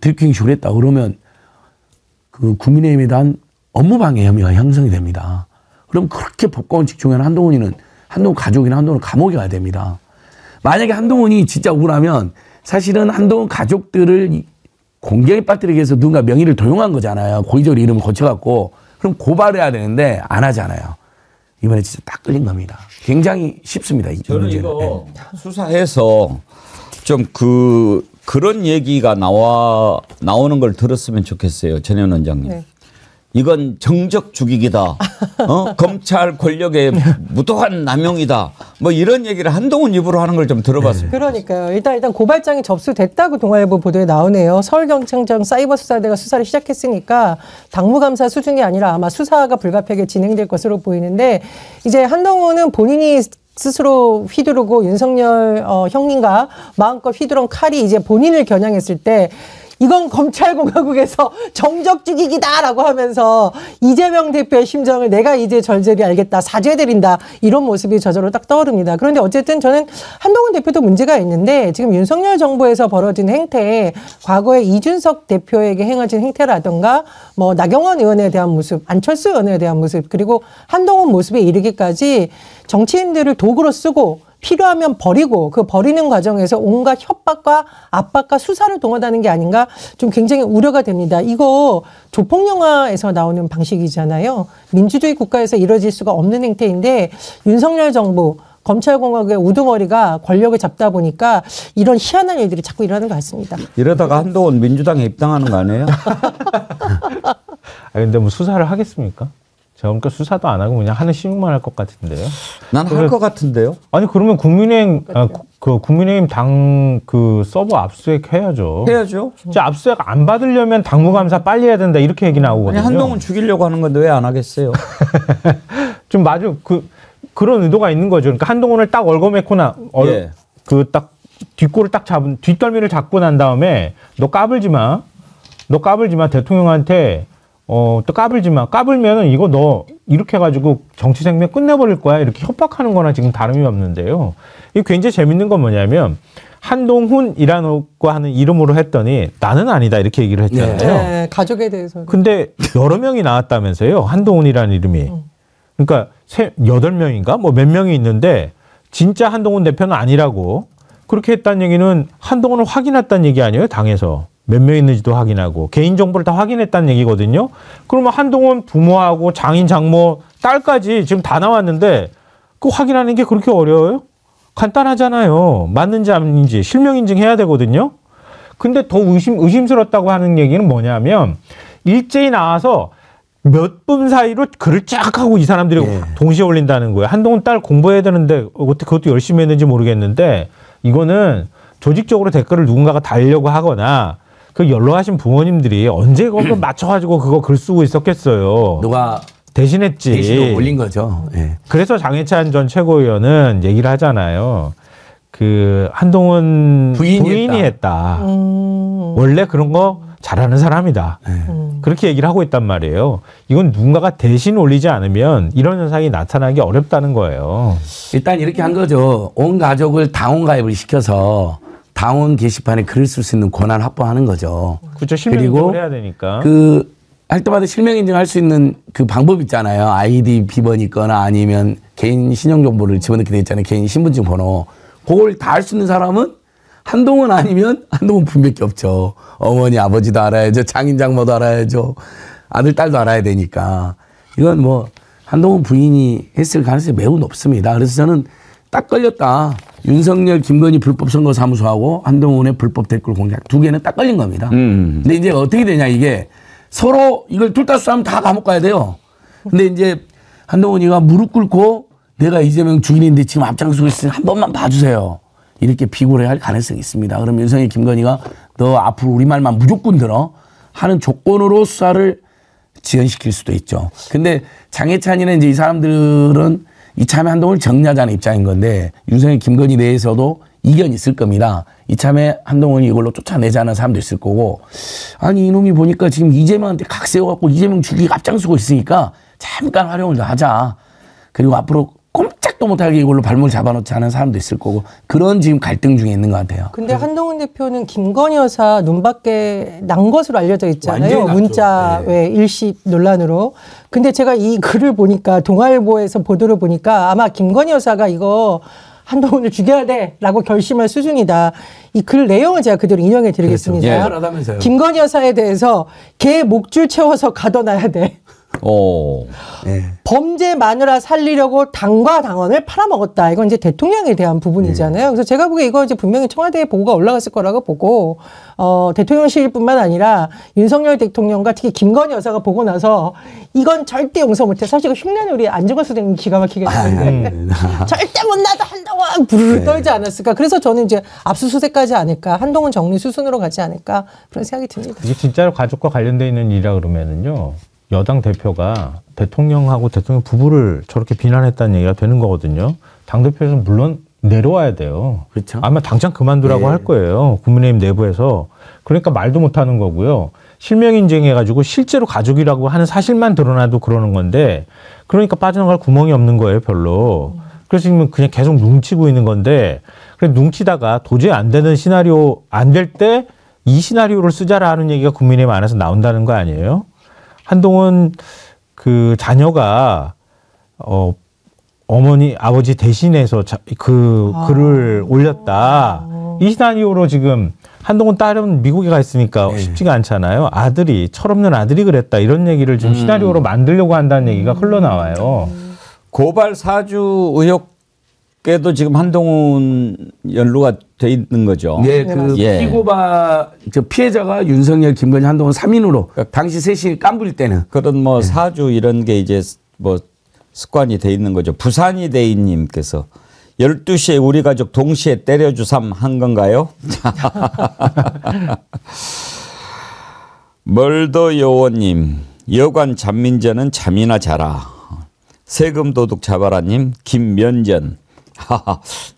들킨 식으로 했다 그러면 그 국민의힘에 대한 업무방해 혐의가 형성이 됩니다. 그럼 그렇게 법과원 직중에는 한동훈 가족이나 한동훈은 감옥에 가야 됩니다. 만약에 한동훈이 진짜 억울하면 사실은 한동훈 가족들을 공경에 빠뜨리기 위해서 누군가 명의를 도용한 거잖아요. 고의적으로 이름을 고쳐갖고. 그럼 고발해야 되는데 안 하잖아요. 이번에 진짜 딱 끌린 겁니다. 굉장히 쉽습니다. 이 저는 문제는. 이거 수사해서 좀 그런 얘기가 나오는 걸 들었으면 좋겠어요. 전현 원장님. 네. 이건 정적 죽이기다. 검찰 권력의 무도한 남용이다. 뭐 이런 얘기를 한동훈 입으로 하는 걸 좀 들어봤습니다. 그러니까요. 일단 고발장이 접수됐다고 동아일보 보도에 나오네요. 서울경찰청 사이버수사대가 수사를 시작했으니까 당무감사 수준이 아니라 아마 수사가 불가피하게 진행될 것으로 보이는데 이제 한동훈은 본인이 스스로 휘두르고 윤석열 형님과 마음껏 휘두른 칼이 이제 본인을 겨냥했을 때 이건 검찰공화국에서 정적 죽이기다라고 하면서 이재명 대표의 심정을 내가 이제 절절히 알겠다, 사죄드린다, 이런 모습이 저절로 딱 떠오릅니다. 그런데 어쨌든 저는 한동훈 대표도 문제가 있는데 지금 윤석열 정부에서 벌어진 행태, 과거에 이준석 대표에게 행해진 행태라든가 뭐 나경원 의원에 대한 모습, 안철수 의원에 대한 모습, 그리고 한동훈 모습에 이르기까지 정치인들을 도구로 쓰고 필요하면 버리고 그 버리는 과정에서 온갖 협박과 압박과 수사를 동원하는 게 아닌가 좀 굉장히 우려가 됩니다. 이거 조폭 영화에서 나오는 방식이잖아요. 민주주의 국가에서 이뤄질 수가 없는 행태인데 윤석열 정부 검찰공화국의 우두머리가 권력을 잡다 보니까 이런 희한한 일들이 자꾸 일어나는 것 같습니다. 이러다가 한동훈 민주당에 입당하는 거 아니에요? 근데 뭐 수사를 하겠습니까? 제가 그러니까 수사도 안 하고 그냥 하는 시국만 할 것 같은데요. 난 할 것 같은데요. 아니 그러면 국민의힘 국민의힘 당 그 서버 압수수색 해야죠. 해야죠. 진짜 압수수색 안 받으려면 당무감사 빨리 해야 된다 이렇게 얘기 나오거든요. 아니 한동훈 죽이려고 하는 건데 왜 안 하겠어요? 좀 맞아 그런 의도가 있는 거죠. 그러니까 한동훈을 딱 얽어매거나 예. 그 딱 뒷골을 딱 잡은 뒷덜미를 잡고 난 다음에 너 까불지 마 대통령한테. 또 까불지 마. 까불면은 이거 너 이렇게 해가지고 정치 생명 끝내버릴 거야. 이렇게 협박하는 거나 지금 다름이 없는데요. 이게 굉장히 재밌는 건 뭐냐면 한동훈이라고 하는 이름으로 했더니 나는 아니다. 이렇게 얘기를 했잖아요. 네, 가족에 대해서. 근데 여러 명이 나왔다면서요. 한동훈이라는 이름이. 그러니까 8명인가? 뭐 몇 명이 있는데 진짜 한동훈 대표는 아니라고 그렇게 했다는 얘기는 한동훈을 확인했다는 얘기 아니에요? 당에서. 몇 명 있는지도 확인하고 개인정보를 다 확인했다는 얘기거든요. 그러면 한동훈 부모하고 장인, 장모, 딸까지 지금 다 나왔는데 그 확인하는 게 그렇게 어려워요? 간단하잖아요. 맞는지 아닌지 실명 인증해야 되거든요. 근데 더 의심스럽다고 하는 얘기는 뭐냐면 일제히 나와서 몇 분 사이로 글을 쫙 하고 이 사람들이 동시에 올린다는 거예요. 한동훈 딸 공부해야 되는데 어떻게 그것도 열심히 했는지 모르겠는데 이거는 조직적으로 댓글을 누군가가 달려고 하거나 그 연로하신 부모님들이 언제 그거 맞춰가지고 그거 글 쓰고 있었겠어요. 누가 대신했지. 대신 올린 거죠. 예. 그래서 장해찬 전 최고위원은 얘기를 하잖아요. 그 한동훈 부인이 했다. 원래 그런 거 잘하는 사람이다. 그렇게 얘기를 하고 있단 말이에요. 이건 누군가가 대신 올리지 않으면 이런 현상이 나타나기 어렵다는 거예요. 일단 이렇게 한 거죠. 온 가족을 당원 가입을 시켜서 당원 게시판에 글을 쓸 수 있는 권한 확보하는 거죠. 그렇죠. 실명 인증을 해야 되니까. 할 때마다 실명 인증할 수 있는 그 방법 있잖아요. 아이디 비번이 있거나 아니면 개인 신용정보를 집어넣게 돼 있잖아요. 개인 신분증 번호. 그걸 다 할 수 있는 사람은 한동훈 아니면 한동훈 분밖에 없죠. 어머니, 아버지도 알아야죠. 장인, 장모도 알아야죠. 아들, 딸도 알아야 되니까. 이건 뭐 한동훈 부인이 했을 가능성이 매우 높습니다. 그래서 저는 딱 걸렸다. 윤석열, 김건희 불법 선거사무소하고 한동훈의 불법 댓글 공작 두 개는 딱 걸린 겁니다. 근데 이제 어떻게 되냐 이게 서로 이걸 둘 다 싸우면 다 감옥 가야 돼요. 근데 이제 한동훈이가 무릎 꿇고 내가 이재명 주인인데 지금 앞장서고 있으니 한 번만 봐주세요. 이렇게 비굴해 할 가능성이 있습니다. 그럼 윤석열, 김건희가 너 앞으로 우리 말만 무조건 들어 하는 조건으로 수사를 지연시킬 수도 있죠. 근데 장해찬이는 이제 이 사람들은 이참에 한동훈을 정리하자는 입장인 건데 윤석열, 김건희 내에서도 이견이 있을 겁니다. 이참에 한동훈이 이걸로 쫓아내자는 사람도 있을 거고 아니 이놈이 보니까 지금 이재명한테 각 세워갖고 이재명 죽이기 앞장서고 있으니까 잠깐 활용을 더 하자. 그리고 앞으로 꼼짝도 못하게 이걸로 발목을 잡아놓지 않은 사람도 있을 거고 그런 지금 갈등 중에 있는 것 같아요. 근데 한동훈 대표는 김건희 여사 눈밖에 난 것으로 알려져 있잖아요. 문자 외 일시 논란으로. 근데 제가 이 글을 보니까 동아일보에서 보도를 보니까 아마 김건희 여사가 이거 한동훈을 죽여야 돼라고 결심할 수준이다. 이 글 내용을 제가 그대로 인용해 드리겠습니다. 그렇죠. 김건희 여사에 대해서 개 목줄 채워서 가둬놔야 돼. 네. 범죄 마누라 살리려고 당과 당원을 팔아먹었다. 이건 이제 대통령에 대한 부분이잖아요. 그래서 제가 보기에 이거 이제 분명히 청와대에 보고가 올라갔을 거라고 보고, 대통령실뿐만 아니라 윤석열 대통령과 특히 김건희 여사가 보고 나서 이건 절대 용서 못해. 사실 흉내는 우리 안중근 선생님 기가 막히게 했는데 절대 못 놔도 한동훈 부르르 떨지 않았을까. 그래서 저는 이제 압수수색까지 않을까. 한동훈 정리 수순으로 가지 않을까. 그런 생각이 듭니다. 이게 진짜로 가족과 관련돼 있는 일이라 그러면은요. 여당 대표가 대통령하고 대통령 부부를 저렇게 비난했다는 얘기가 되는 거거든요. 당대표에서는 물론 내려와야 돼요. 그렇죠. 아마 당장 그만두라고 할 거예요. 국민의힘 내부에서. 그러니까 말도 못하는 거고요. 실명 인증해가지고 실제로 가족이라고 하는 사실만 드러나도 그러는 건데 그러니까 빠져나갈 구멍이 없는 거예요. 별로. 그래서 지금 그냥 계속 뭉치고 있는 건데 그래 뭉치다가 도저히 안 되는 시나리오 안 될 때 이 시나리오를 쓰자라 하는 얘기가 국민의힘 안에서 나온다는 거 아니에요? 한동훈 그 자녀가 어머니 아버지 대신해서 글을 올렸다. 이 시나리오로 지금 한동훈 딸은 미국에 가 있으니까 쉽지가 않잖아요. 아들이 철없는 아들이 그랬다 이런 얘기를 지금 시나리오로 만들려고 한다는 얘기가 흘러나와요. 고발 사주 의혹에도 지금 한동훈 연루가 돼 있는 거죠. 네, 피해자가 윤석열, 김건희, 한동훈 3인으로 당시 셋이 깐부릴 때는 그런 뭐 사주 이런 게 이제 뭐 습관이 돼 있는 거죠. 부산이 대인님께서 12시에 우리 가족 동시에 때려주삼 한 건가요? 멀더 여원님 여관 잔민전은 잠이나 자라. 세금 도둑 잡아라님 김면전.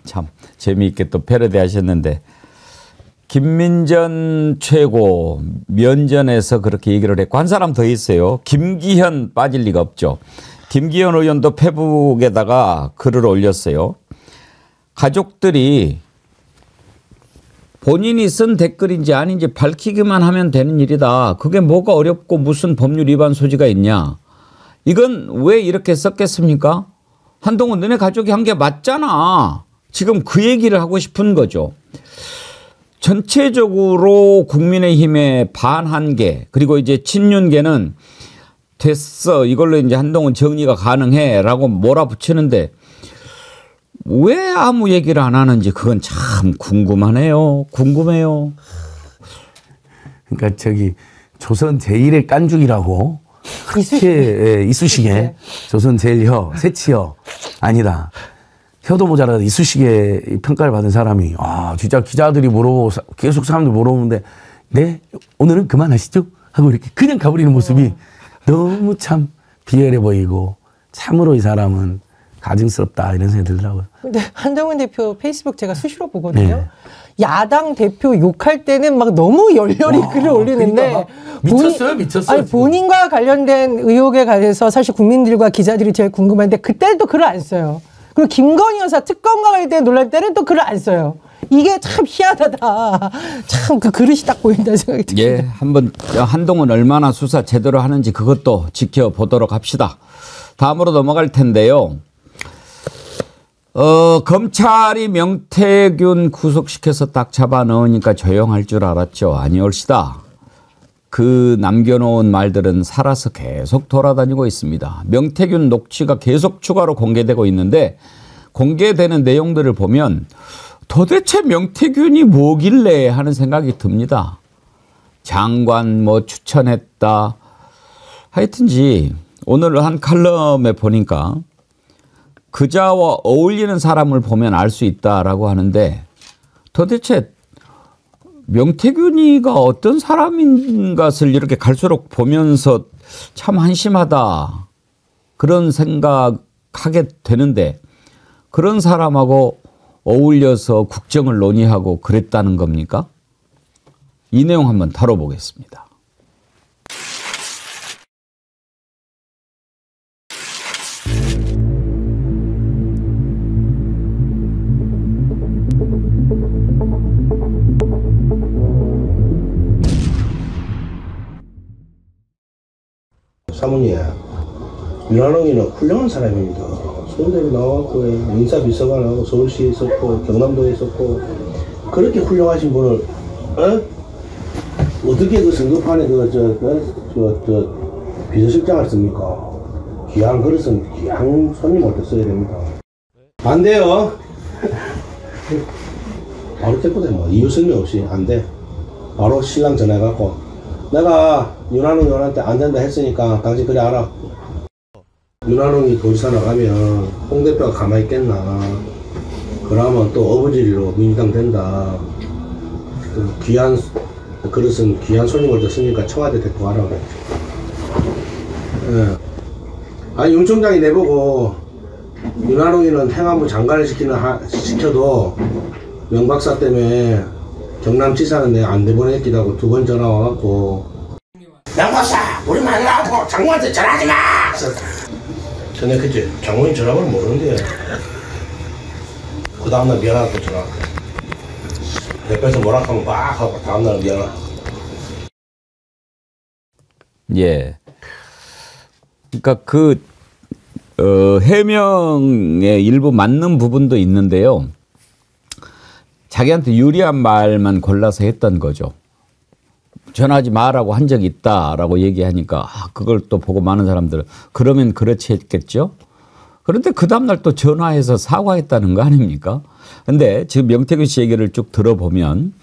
참 재미있게 또 패러디 하셨는데 김민전 최고 면전에서 그렇게 얘기를 했고 한 사람 더 있어요. 김기현 빠질 리가 없죠. 김기현 의원도 페북에다가 글을 올렸어요. 가족들이 본인이 쓴 댓글인지 아닌지 밝히기만 하면 되는 일이다. 그게 뭐가 어렵고 무슨 법률 위반 소지가 있냐. 이건 왜 이렇게 썼겠습니까? 한동훈 너네 가족이 한 게 맞잖아. 지금 그 얘기를 하고 싶은 거죠. 전체적으로 국민의힘의 반한계 그리고 이제 친윤계는 됐어. 이걸로 이제 한동훈 정리가 가능해 라고 몰아붙이는데 왜 아무 얘기를 안 하는지 그건 참 궁금하네요. 궁금해요. 그러니까 저기 조선 제1의 깐죽이라고 이쑤시개 조선 제일혀 새치혀 아니다. 혀도 모자라다 이쑤시개 평가를 받은 사람이 진짜 기자들이 물어보고 계속 사람들 물어보는데 네 오늘은 그만하시죠 하고 이렇게 그냥 가버리는 모습이 너무 참 비열해 보이고 참으로 이 사람은 가증스럽다 이런 생각이 들더라고요. 근데 한동훈 대표 페이스북 제가 수시로 보거든요. 야당 대표 욕할 때는 막 너무 열렬히 글을 올리는데 그러니까 미쳤어요. 아니, 본인과 관련된 의혹에 관해서 사실 국민들과 기자들이 제일 궁금한데 그때는 또 글을 안 써요. 그리고 김건희 여사 특검과 관련된 논란 때는 또 글을 안 써요. 이게 참 희한하다. 참 그 그릇이 딱 보인다는 생각이 듭니다. 예, 한번 한동훈 얼마나 수사 제대로 하는지 그것도 지켜보도록 합시다. 다음으로 넘어갈 텐데요. 검찰이 명태균 구속시켜서 딱 잡아넣으니까 조용할 줄 알았죠. 아니올시다. 그 남겨놓은 말들은 살아서 계속 돌아다니고 있습니다. 명태균 녹취가 계속 추가로 공개되고 있는데 공개되는 내용들을 보면 도대체 명태균이 뭐길래 하는 생각이 듭니다. 장관 뭐 추천했다. 하여튼지 오늘 한 칼럼에 보니까 그자와 어울리는 사람을 보면 알 수 있다라고 하는데 도대체 명태균이가 어떤 사람인 것을 이렇게 갈수록 보면서 참 한심하다 그런 생각하게 되는데 그런 사람하고 어울려서 국정을 논의하고 그랬다는 겁니까? 이 내용 한번 다뤄보겠습니다. 사모님, 윤한홍이는 훌륭한 사람입니다. 서울대를 나왔고 인사비서관하고 서울시에 있었고 경남도에 있었고 그렇게 훌륭하신 분을 어떻게 그 선거판에 비서실장을 씁니까? 귀한 그릇은 귀한 손님 올 때 써야 됩니다. 안 돼요. 바로 때보다 뭐 이유 설명 없이 안 돼. 바로 신랑 전화해갖고 내가 윤한웅 의원한테 안 된다 했으니까 당신 그래 알아. 윤한웅이 도지사 나가면 홍 대표가 가만히 있겠나. 그러면 또 어부지리로 민주당 된다. 그 귀한 그릇은 귀한 손님 올 때 쓰니까 청와대 데리고 가라 그랬죠. 예. 아니 윤 총장이 내보고 윤한웅이는 행안부 장관을 시켜도 명박사 때문에 경남지사는 내가 안 내보냈기도 하고 2번 전화 와갖고 명박사 우리 마누라하고 장관한테 전화하지 마! 전화했지. 장관이 전화번호 모르는데 그 다음날 미안하다고 전화 옆에서 뭐라 하면 막 하고 다음날 미안하다. 예. 그러니까 그 해명의 일부 맞는 부분도 있는데요. 자기한테 유리한 말만 골라서 했던 거죠. 전화하지 마라고 한 적이 있다라고 얘기하니까 그걸 또 보고 많은 사람들은 그러면 그렇지 했겠죠. 그런데 그 다음날 또 전화해서 사과했다는 거 아닙니까? 근데 지금 명태균 씨 얘기를 쭉 들어보면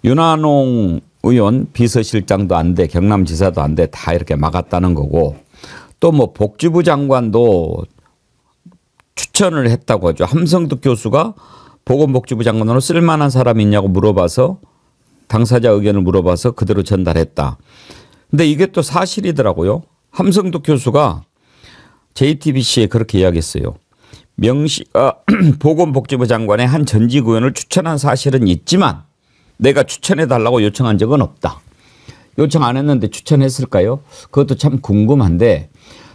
윤한홍 의원 비서실장도 안 돼, 경남지사도 안 돼, 다 이렇게 막았다는 거고 또 뭐 복지부 장관도 추천을 했다고 하죠. 함성득 교수가 보건복지부 장관으로 쓸만한 사람이 있냐고 물어봐서 당사자 의견을 물어봐서 그대로 전달했다. 근데 이게 또 사실이더라고요. 함성득 교수가 JTBC에 그렇게 이야기했어요. 명 씨가 보건복지부 장관의 한 전직 의원을 추천한 사실은 있지만 내가 추천해달라고 요청한 적은 없다. 요청 안 했는데 추천했을까요? 그것도 참 궁금한데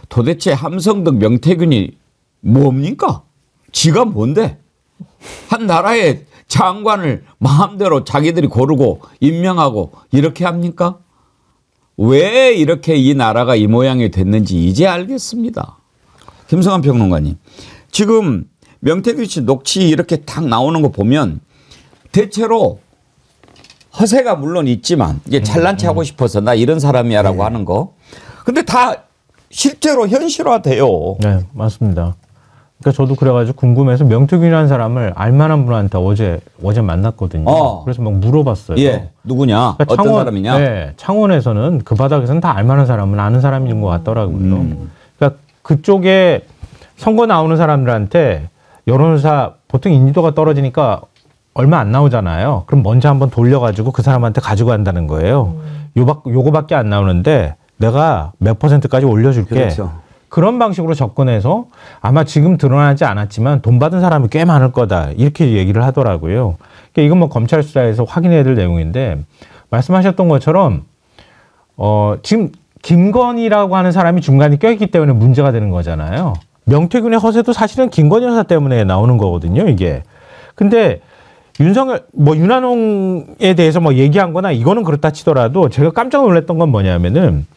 도대체 함성득 명태균이 뭡니까? 지가 뭔데? 한 나라의 장관을 마음대로 자기들이 고르고 임명하고 이렇게 합니까? 왜 이렇게 이 나라가 이 모양이 됐는지 이제 알겠습니다. 김성환 평론가님. 지금 명태균 씨 녹취 이렇게 딱 나오는 거 보면 대체로 허세가 물론 있지만 이게 잘난 체 하고 싶어서 나 이런 사람이야라고 하는 거. 근데 다 실제로 현실화돼요. 네, 맞습니다. 그러니까 저도 그래가지고 궁금해서 명태균이라는 사람을 알만한 분한테 어제 만났거든요. 그래서 막 물어봤어요. 예, 누구냐? 그러니까 어떤 사람이냐? 네, 창원에서는 그 바닥에서는 다 알만한 사람은 아는 사람인 것 같더라고요. 그러니까 그쪽에 선거 나오는 사람들한테 여론조사 보통 인지도가 떨어지니까 얼마 안 나오잖아요. 그럼 먼저 한번 돌려가지고 그 사람한테 가지고 간다는 거예요. 요거밖에 안 나오는데 내가 몇 %까지 올려줄게. 그렇죠. 그런 방식으로 접근해서 아마 지금 드러나지 않았지만 돈 받은 사람이 꽤 많을 거다. 이렇게 얘기를 하더라고요. 그러니까 이건 뭐 검찰 수사에서 확인해야 될 내용인데 말씀하셨던 것처럼 지금 김건희라고 하는 사람이 중간에 껴있기 때문에 문제가 되는 거잖아요. 명태균의 허세도 사실은 김건희 여사 때문에 나오는 거거든요, 이게. 근데 윤한홍에 대해서 뭐 얘기한 거나 이거는 그렇다 치더라도 제가 깜짝 놀랐던 건 뭐냐면은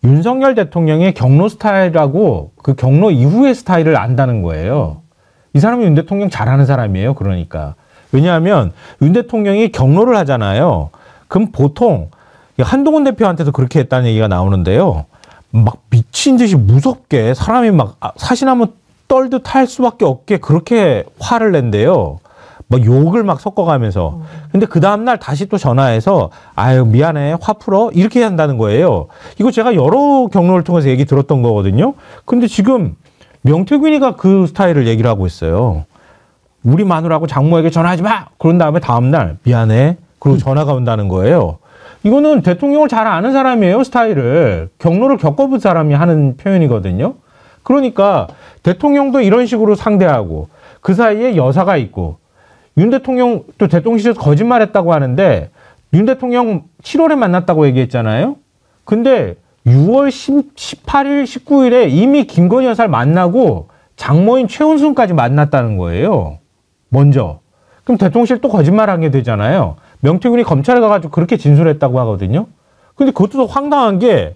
윤석열 대통령의 경로 스타일하고 그 경로 이후의 스타일을 안다는 거예요. 이 사람이 윤 대통령 잘하는 사람이에요. 그러니까. 왜냐하면 윤 대통령이 경로를 하잖아요. 그럼 보통 한동훈 대표한테도 그렇게 했다는 얘기가 나오는데요. 막 미친 듯이 무섭게 사람이 막 사시나무 떨듯 할 수밖에 없게 그렇게 화를 낸대요. 막 욕을 막 섞어가면서. 근데 그 다음날 다시 또 전화해서 아유 미안해 화 풀어 이렇게 한다는 거예요. 이거 제가 여러 경로를 통해서 얘기 들었던 거거든요. 근데 지금 명태균이가 그 스타일을 얘기를 하고 있어요. 우리 마누라하고 장모에게 전화하지 마. 그런 다음에 다음날 미안해. 그리고 전화가 온다는 거예요. 이거는 대통령을 잘 아는 사람이에요. 스타일을. 경로를 겪어본 사람이 하는 표현이거든요. 그러니까 대통령도 이런 식으로 상대하고 그 사이에 여사가 있고 윤 대통령 또 대통령실에서 거짓말했다고 하는데 윤 대통령 7월에 만났다고 얘기했잖아요. 근데 6월 18일, 19일에 이미 김건희 여사를 만나고 장모인 최은순까지 만났다는 거예요. 먼저. 그럼 대통령실 또 거짓말한 게 되잖아요. 명태균이 검찰에 가가지고 그렇게 진술했다고 하거든요. 근데 그것도 더 황당한 게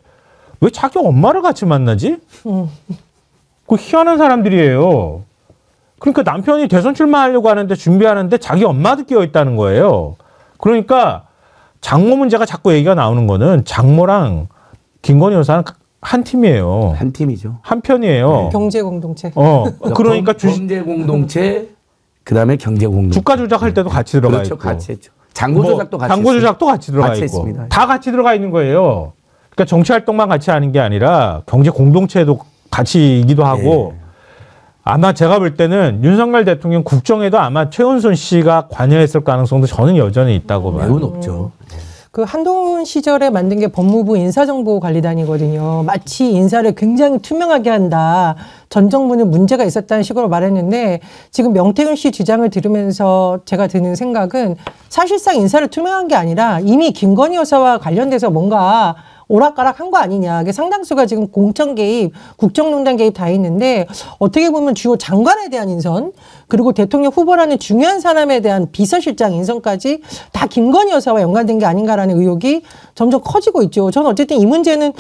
왜 자기 엄마를 같이 만나지? 그 희한한 사람들이에요. 그러니까 남편이 대선 출마하려고 하는데 준비하는데 자기 엄마도 끼어 있다는 거예요. 그러니까 장모 문제가 자꾸 얘기가 나오는 거는 장모랑 김건희 여사는 한 팀이에요. 한 팀이죠. 한 편이에요. 경제 공동체. 그러니까 범죄 공동체, 그다음에 경제 공동체. 주가 조작할 때도 같이 들어가 그렇죠, 있고. 같이 했죠. 장고 조작도 같이 장고 했어요. 조작도 같이 들어가 같이 있고. 했습니다. 다 같이 들어가 있는 거예요. 그러니까 정치 활동만 같이 하는 게 아니라 경제 공동체도 같이이기도 하고 아마 제가 볼 때는 윤석열 대통령 국정에도 아마 최은순 씨가 관여했을 가능성도 저는 여전히 있다고 봐요. 매우 높죠. 그 한동훈 시절에 만든 게 법무부 인사정보관리단이거든요. 마치 인사를 굉장히 투명하게 한다. 전 정부는 문제가 있었다는 식으로 말했는데 지금 명태균 씨 주장을 들으면서 제가 드는 생각은 사실상 인사를 투명한 게 아니라 이미 김건희 여사와 관련돼서 뭔가 오락가락한 거 아니냐. 상당수가 지금 공천 개입, 국정농단 개입 다 있는데 어떻게 보면 주요 장관에 대한 인선 그리고 대통령 후보라는 중요한 사람에 대한 비서실장 인선까지 다 김건희 여사와 연관된 게 아닌가라는 의혹이 점점 커지고 있죠. 저는 어쨌든 이 문제는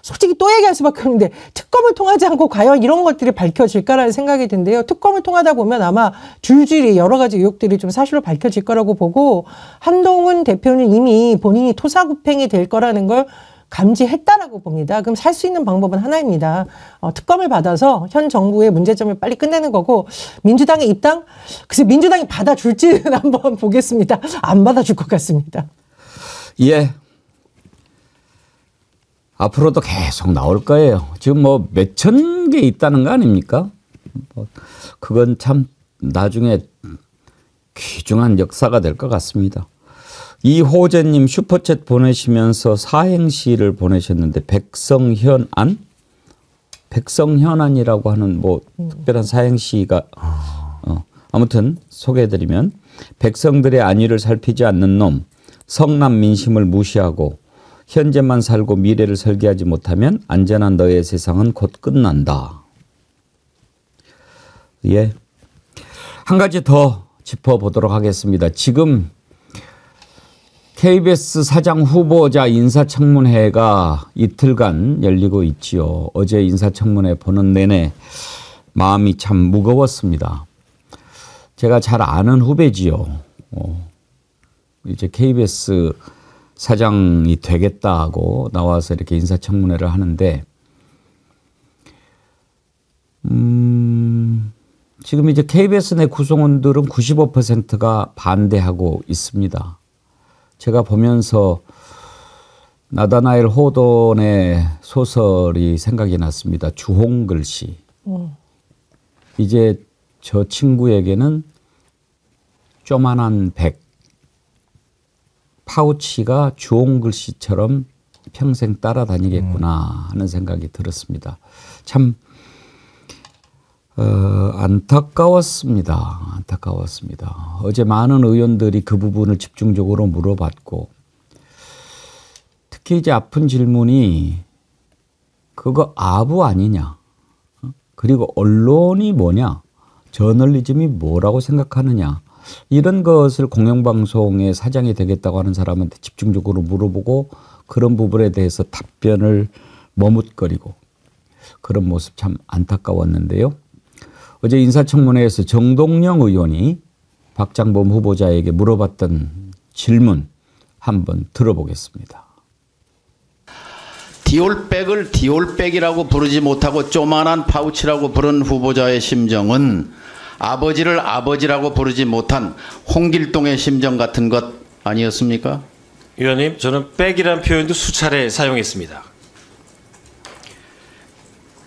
솔직히 또 얘기할 수밖에 없는데 특검을 통하지 않고 과연 이런 것들이 밝혀질까라는 생각이 드는데요. 특검을 통하다 보면 아마 줄줄이 여러 가지 의혹들이 좀 사실로 밝혀질 거라고 보고 한동훈 대표는 이미 본인이 토사구팽이 될 거라는 걸 감지했다라고 봅니다. 그럼 살 수 있는 방법은 하나입니다. 특검을 받아서 현 정부의 문제점을 빨리 끝내는 거고 민주당의 입당? 글쎄 민주당이 받아줄지는 한번 보겠습니다. 안 받아줄 것 같습니다. 예. 앞으로도 계속 나올 거예요. 지금 뭐 몇천 개 있다는 거 아닙니까? 그건 참 나중에 귀중한 역사가 될 것 같습니다. 이호재님 슈퍼챗 보내시면서 사행시를 보내셨는데 백성현안? 백성현안이라고 하는 뭐 특별한 사행시가 아무튼 소개해드리면 백성들의 안위를 살피지 않는 놈, 성남 민심을 무시하고 현재만 살고 미래를 설계하지 못하면 안전한 너의 세상은 곧 끝난다. 예, 한 가지 더 짚어보도록 하겠습니다. 지금 KBS 사장 후보자 인사청문회가 이틀간 열리고 있지요. 어제 인사청문회 보는 내내 마음이 참 무거웠습니다. 제가 잘 아는 후배지요. 이제 KBS 사장이 되겠다고 나와서 이렇게 인사청문회를 하는데 지금 이제 KBS 내 구성원들은 95%가 반대하고 있습니다. 제가 보면서 나다나엘 호돈의 소설이 생각이 났습니다. 주홍글씨. 이제 저 친구에게는 쪼만한 백, 파우치가 주홍글씨처럼 평생 따라다니겠구나 하는 생각이 들었습니다. 참 안타까웠습니다. 안타까웠습니다. 어제 많은 의원들이 그 부분을 집중적으로 물어봤고 특히 이제 아픈 질문이 그거 아부 아니냐? 그리고 언론이 뭐냐? 저널리즘이 뭐라고 생각하느냐? 이런 것을 공영방송의 사장이 되겠다고 하는 사람한테 집중적으로 물어보고 그런 부분에 대해서 답변을 머뭇거리고 그런 모습 참 안타까웠는데요. 어제 인사청문회에서 정동영 의원이 박장범 후보자에게 물어봤던 질문 한번 들어보겠습니다. 디올백을 디올백이라고 부르지 못하고 쪼만한 파우치라고 부른 후보자의 심정은 아버지를 아버지라고 부르지 못한 홍길동의 심정 같은 것 아니었습니까? 위원님, 저는 백이라는 표현도 수차례 사용했습니다.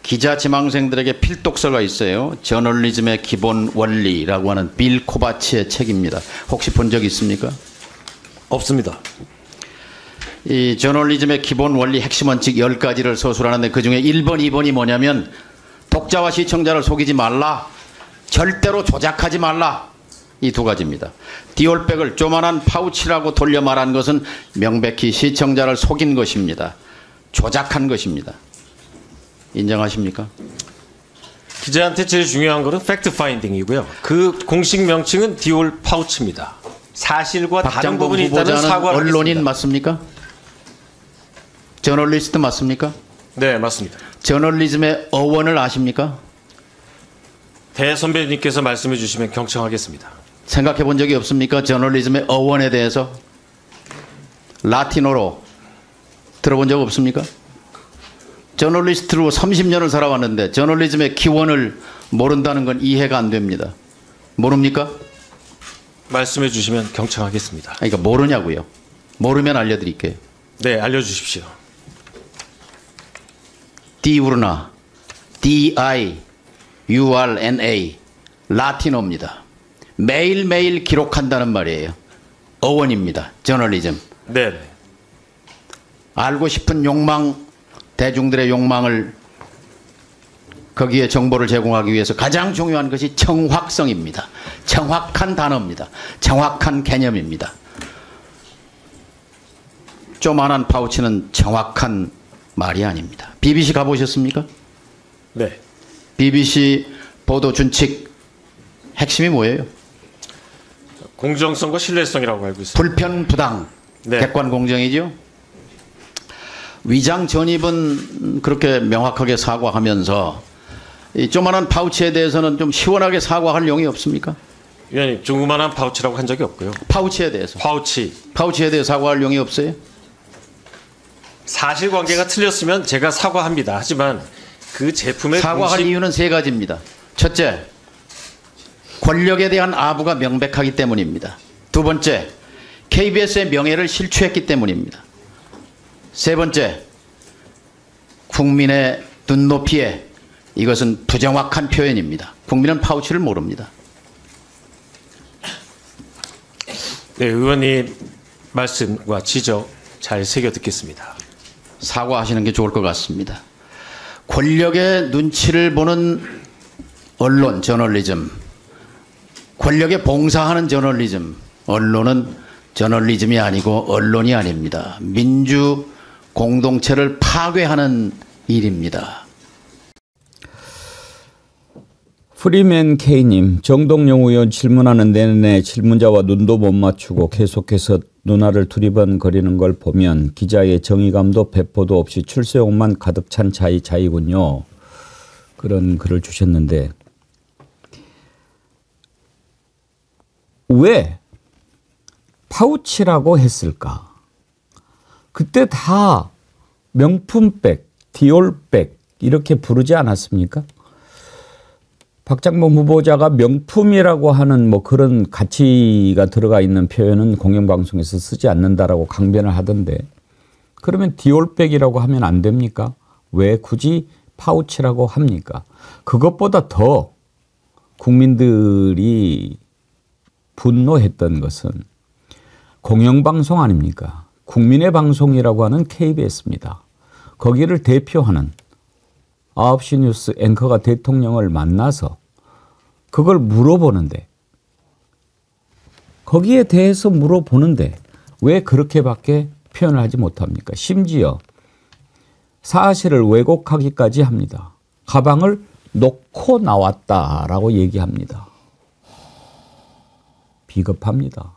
기자 지망생들에게 필독서가 있어요. 저널리즘의 기본 원리라고 하는 빌 코바치의 책입니다. 혹시 본 적 있습니까? 없습니다. 이 저널리즘의 기본 원리 핵심 원칙 10가지를 서술하는데 그중에 1번, 2번이 뭐냐면 독자와 시청자를 속이지 말라. 절대로 조작하지 말라. 이 두 가지입니다. 디올백을 조만한 파우치라고 돌려 말한 것은 명백히 시청자를 속인 것입니다. 조작한 것입니다. 인정하십니까? 기자한테 제일 중요한 것은 팩트 파인딩이고요. 그 공식 명칭은 디올 파우치입니다. 사실과 다른 부분이 있다면 사과를 언론인 맞습니까? 저널리스트 맞습니까? 네, 맞습니다. 저널리즘의 어원을 아십니까? 대선배님께서 말씀해 주시면 경청하겠습니다. 생각해 본 적이 없습니까? 저널리즘의 어원에 대해서 라틴어로 들어본 적 없습니까? 저널리스트로 30년을 살아왔는데 저널리즘의 기원을 모른다는 건 이해가 안 됩니다. 모릅니까? 말씀해 주시면 경청하겠습니다. 그러니까 모르냐고요. 모르면 알려드릴게요. 네, 알려주십시오. 디우르나, D-I-U-R-N-A, 라틴어입니다. 매일매일 기록한다는 말이에요. 어원입니다. 저널리즘. 네. 알고 싶은 욕망, 대중들의 욕망을 거기에 정보를 제공하기 위해서 가장 중요한 것이 정확성입니다. 정확한 단어입니다. 정확한 개념입니다. 조만한 파우치는 정확한 말이 아닙니다. BBC 가보셨습니까? 네. BBC 보도 준칙 핵심이 뭐예요? 공정성과 신뢰성이라고 알고 있습니다. 불편부당, 네. 객관 공정이죠. 위장 전입은 그렇게 명확하게 사과하면서 이 조만한 파우치에 대해서는 좀 시원하게 사과할 용이 없습니까? 위원님, 조그만한 파우치라고 한 적이 없고요. 파우치에 대해서. 파우치에 대해 사과할 용이 없어요? 사실관계가 틀렸으면 제가 사과합니다. 하지만 그 제품의 사과할 이유는 세 가지입니다. 첫째, 권력에 대한 아부가 명백하기 때문입니다. 두 번째, KBS의 명예를 실추했기 때문입니다. 세 번째, 국민의 눈높이에 이것은 부정확한 표현입니다. 국민은 파우치를 모릅니다. 네, 의원님 말씀과 지적 잘 새겨 듣겠습니다. 사과하시는 게 좋을 것 같습니다. 권력의 눈치를 보는 언론, 저널리즘, 권력에 봉사하는 저널리즘, 언론은 저널리즘이 아니고 언론이 아닙니다. 민주 공동체를 파괴하는 일입니다. 프리맨 K님, 정동영 의원 질문하는 내내 질문자와 눈도 못 맞추고 계속해서 눈알을 두리번거리는 걸 보면 기자의 정의감도 배포도 없이 출세욕만 가득 찬 자이군요. 그런 글을 주셨는데 왜 파우치라고 했을까? 그때 다 명품백, 디올백 이렇게 부르지 않았습니까? 박장범 후보자가 명품이라고 하는 뭐 그런 가치가 들어가 있는 표현은 공영방송에서 쓰지 않는다라고 강변을 하던데 그러면 디올백이라고 하면 안 됩니까? 왜 굳이 파우치라고 합니까? 그것보다 더 국민들이 분노했던 것은 공영방송 아닙니까? 국민의 방송이라고 하는 KBS입니다. 거기를 대표하는 9시 뉴스 앵커가 대통령을 만나서 그걸 물어보는데 거기에 대해서 물어보는데 왜 그렇게밖에 표현을 하지 못합니까? 심지어 사실을 왜곡하기까지 합니다. 가방을 놓고 나왔다라고 얘기합니다. 비겁합니다.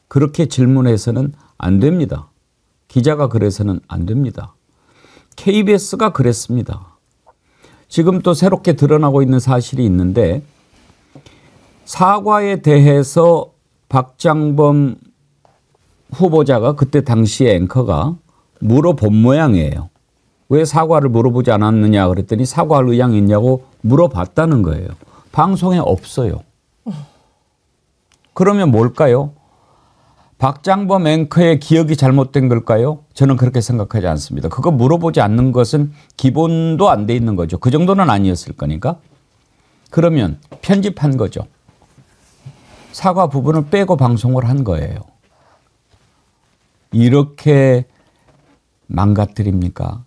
그렇게 질문해서는 안 됩니다. 기자가 그래서는 안 됩니다. KBS가 그랬습니다. 지금 또 새롭게 드러나고 있는 사실이 있는데 사과에 대해서 박장범 후보자가 그때 당시에 앵커가 물어본 모양이에요. 왜 사과를 물어보지 않았느냐 그랬더니 사과할 의향이 있냐고 물어봤다는 거예요. 방송에 없어요. 그러면 뭘까요? 박장범 앵커의 기억이 잘못된 걸까요? 저는 그렇게 생각하지 않습니다. 그거 물어보지 않는 것은 기본도 안 돼 있는 거죠. 그 정도는 아니었을 거니까. 그러면 편집한 거죠. 사과 부분을 빼고 방송을 한 거예요. 이렇게 망가뜨립니까?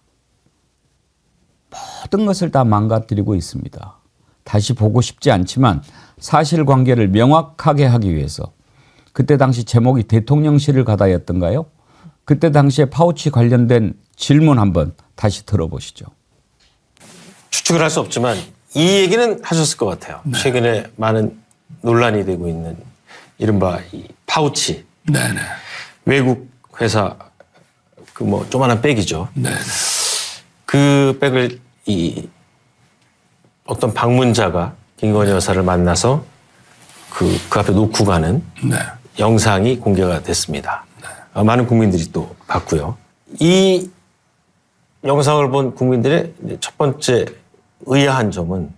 모든 것을 다 망가뜨리고 있습니다. 다시 보고 싶지 않지만 사실관계를 명확하게 하기 위해서 그때 당시 제목이 대통령실을 가다였던가요? 그때 당시에 파우치 관련된 질문 한번 다시 들어보시죠. 추측을 할 수 없지만 이 얘기는 하셨을 것 같아요. 네. 최근에 많은 논란이 되고 있는 이른바 이 파우치. 네네. 외국 회사 그 뭐 조만한 백이죠. 네네. 그 백을 이 어떤 방문자가 김건희 여사를 만나서 그 앞에 놓고 가는 네. 영상이 공개가 됐습니다. 네. 많은 국민들이 또 봤고요. 이 영상을 본 국민들의 첫 번째 의아한 점은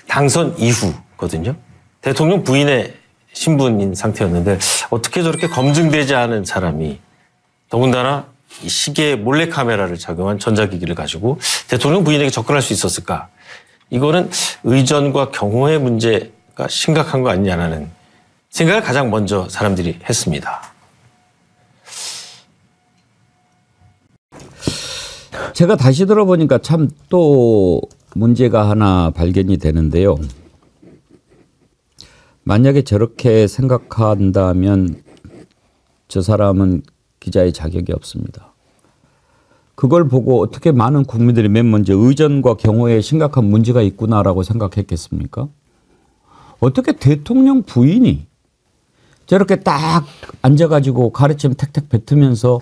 당선 이후거든요. 대통령 부인의 신분인 상태였는데 어떻게 저렇게 검증되지 않은 사람이 더군다나 이 시계에 몰래카메라를 작용한 전자기기를 가지고 대통령 부인에게 접근할 수 있었을까? 이거는 의전과 경호의 문제가 심각한 거 아니냐라는 생각을 가장 먼저 사람들이 했습니다. 제가 다시 들어보니까 참 또 문제가 하나 발견이 되는데요. 만약에 저렇게 생각한다면 저 사람은 기자의 자격이 없습니다. 그걸 보고 어떻게 많은 국민들이 맨 먼저 의전과 경호에 심각한 문제가 있구나라고 생각했겠습니까? 어떻게 대통령 부인이 저렇게 딱 앉아가지고 가르침 택택 뱉으면서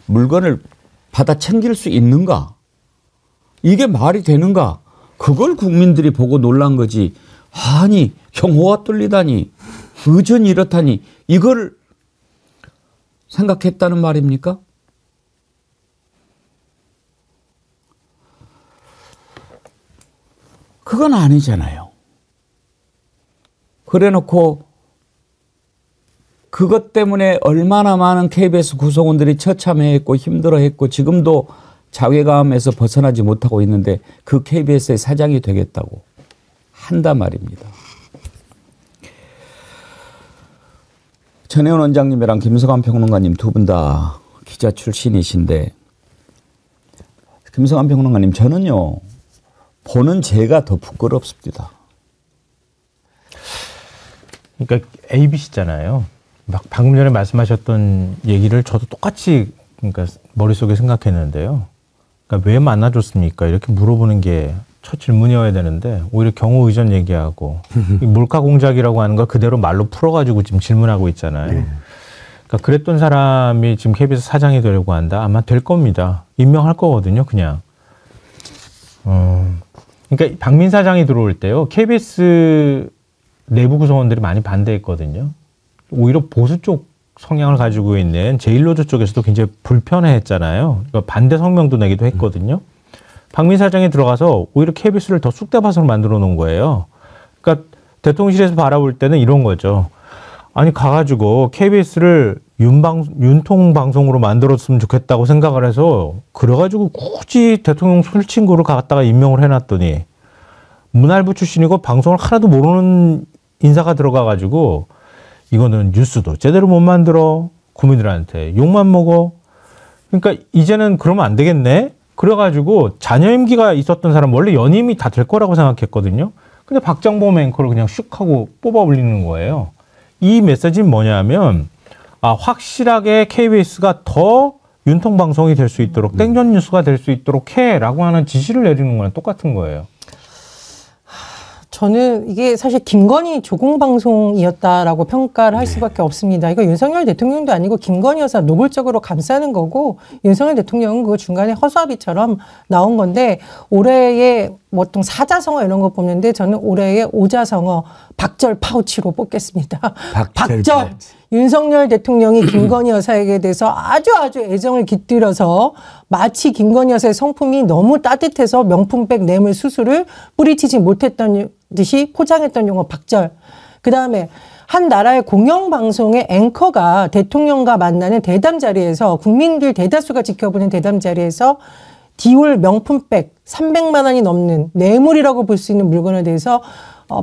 물건을 받아 챙길 수 있는가? 이게 말이 되는가? 그걸 국민들이 보고 놀란 거지. 아니, 경호가 뚫리다니, 의전이 이렇다니, 이걸 생각했다는 말입니까? 그건 아니잖아요. 그래 놓고 그것 때문에 얼마나 많은 KBS 구성원들이 처참해했고 힘들어했고 지금도 자괴감에서 벗어나지 못하고 있는데 그 KBS의 사장이 되겠다고 한단 말입니다. 전혜원 원장님이랑 김성환 평론가님 두 분 다 기자 출신이신데 김성환 평론가님 저는요 보는 제가 더 부끄럽습니다. 그러니까 ABC잖아요. 막 방금 전에 말씀하셨던 얘기를 저도 똑같이 그러니까 머릿속에 생각했는데요. 그러니까 왜 만나줬습니까? 이렇게 물어보는 게 첫 질문이어야 되는데 오히려 경호 의전 얘기하고 몰카 공작이라고 하는 걸 그대로 말로 풀어가지고 지금 질문하고 있잖아요. 그러니까 그랬던 사람이 지금 KBS 사장이 되려고 한다. 아마 될 겁니다. 임명할 거거든요, 그냥. 그러니까 박민 사장이 들어올 때요, KBS 내부 구성원들이 많이 반대했거든요. 오히려 보수 쪽 성향을 가지고 있는 제1노조 쪽에서도 굉장히 불편해했잖아요. 그러니까 반대 성명도 내기도 했거든요. 박민 사장이 들어가서 오히려 KBS를 더 쑥대밭으로 만들어 놓은 거예요. 그러니까 대통령실에서 바라볼 때는 이런 거죠. 아니 가가지고 KBS를 윤통방송으로 만들었으면 좋겠다고 생각을 해서 그래가지고 굳이 대통령 술친구를 갖다가 임명을 해놨더니 문화일보 출신이고 방송을 하나도 모르는 인사가 들어가가지고 이거는 뉴스도 제대로 못 만들어. 국민들한테 욕만 먹어. 그러니까 이제는 그러면 안 되겠네. 그래가지고 자녀 임기가 있었던 사람 원래 연임이 다 될 거라고 생각했거든요. 근데 박정범 앵커를 그냥 슉 하고 뽑아 올리는 거예요. 이 메시지는 뭐냐면 확실하게 KBS가 더 윤통방송이 될 수 있도록 땡전 뉴스가 될 수 있도록 해라고 하는 지시를 내리는 거랑 똑같은 거예요. 저는 이게 사실 김건희 조공방송이었다라고 평가를 할 수밖에 없습니다. 이거 윤석열 대통령도 아니고 김건희 여사 노골적으로 감싸는 거고 윤석열 대통령은 그거 중간에 허수아비처럼 나온 건데 올해의 보통 사자성어 이런 거 뽑는데 저는 올해의 오자성어 박절 파우치로 뽑겠습니다. 박절. 윤석열 대통령이 김건희 여사에게 대해서 아주 애정을 깃들여서 마치 김건희 여사의 성품이 너무 따뜻해서 명품백 뇌물 수수를 뿌리치지 못했던 듯이 포장했던 용어 박절. 그다음에 한 나라의 공영방송의 앵커가 대통령과 만나는 대담 자리에서 국민들 대다수가 지켜보는 대담 자리에서 디올 명품백 300만 원이 넘는 뇌물이라고 볼 수 있는 물건에 대해서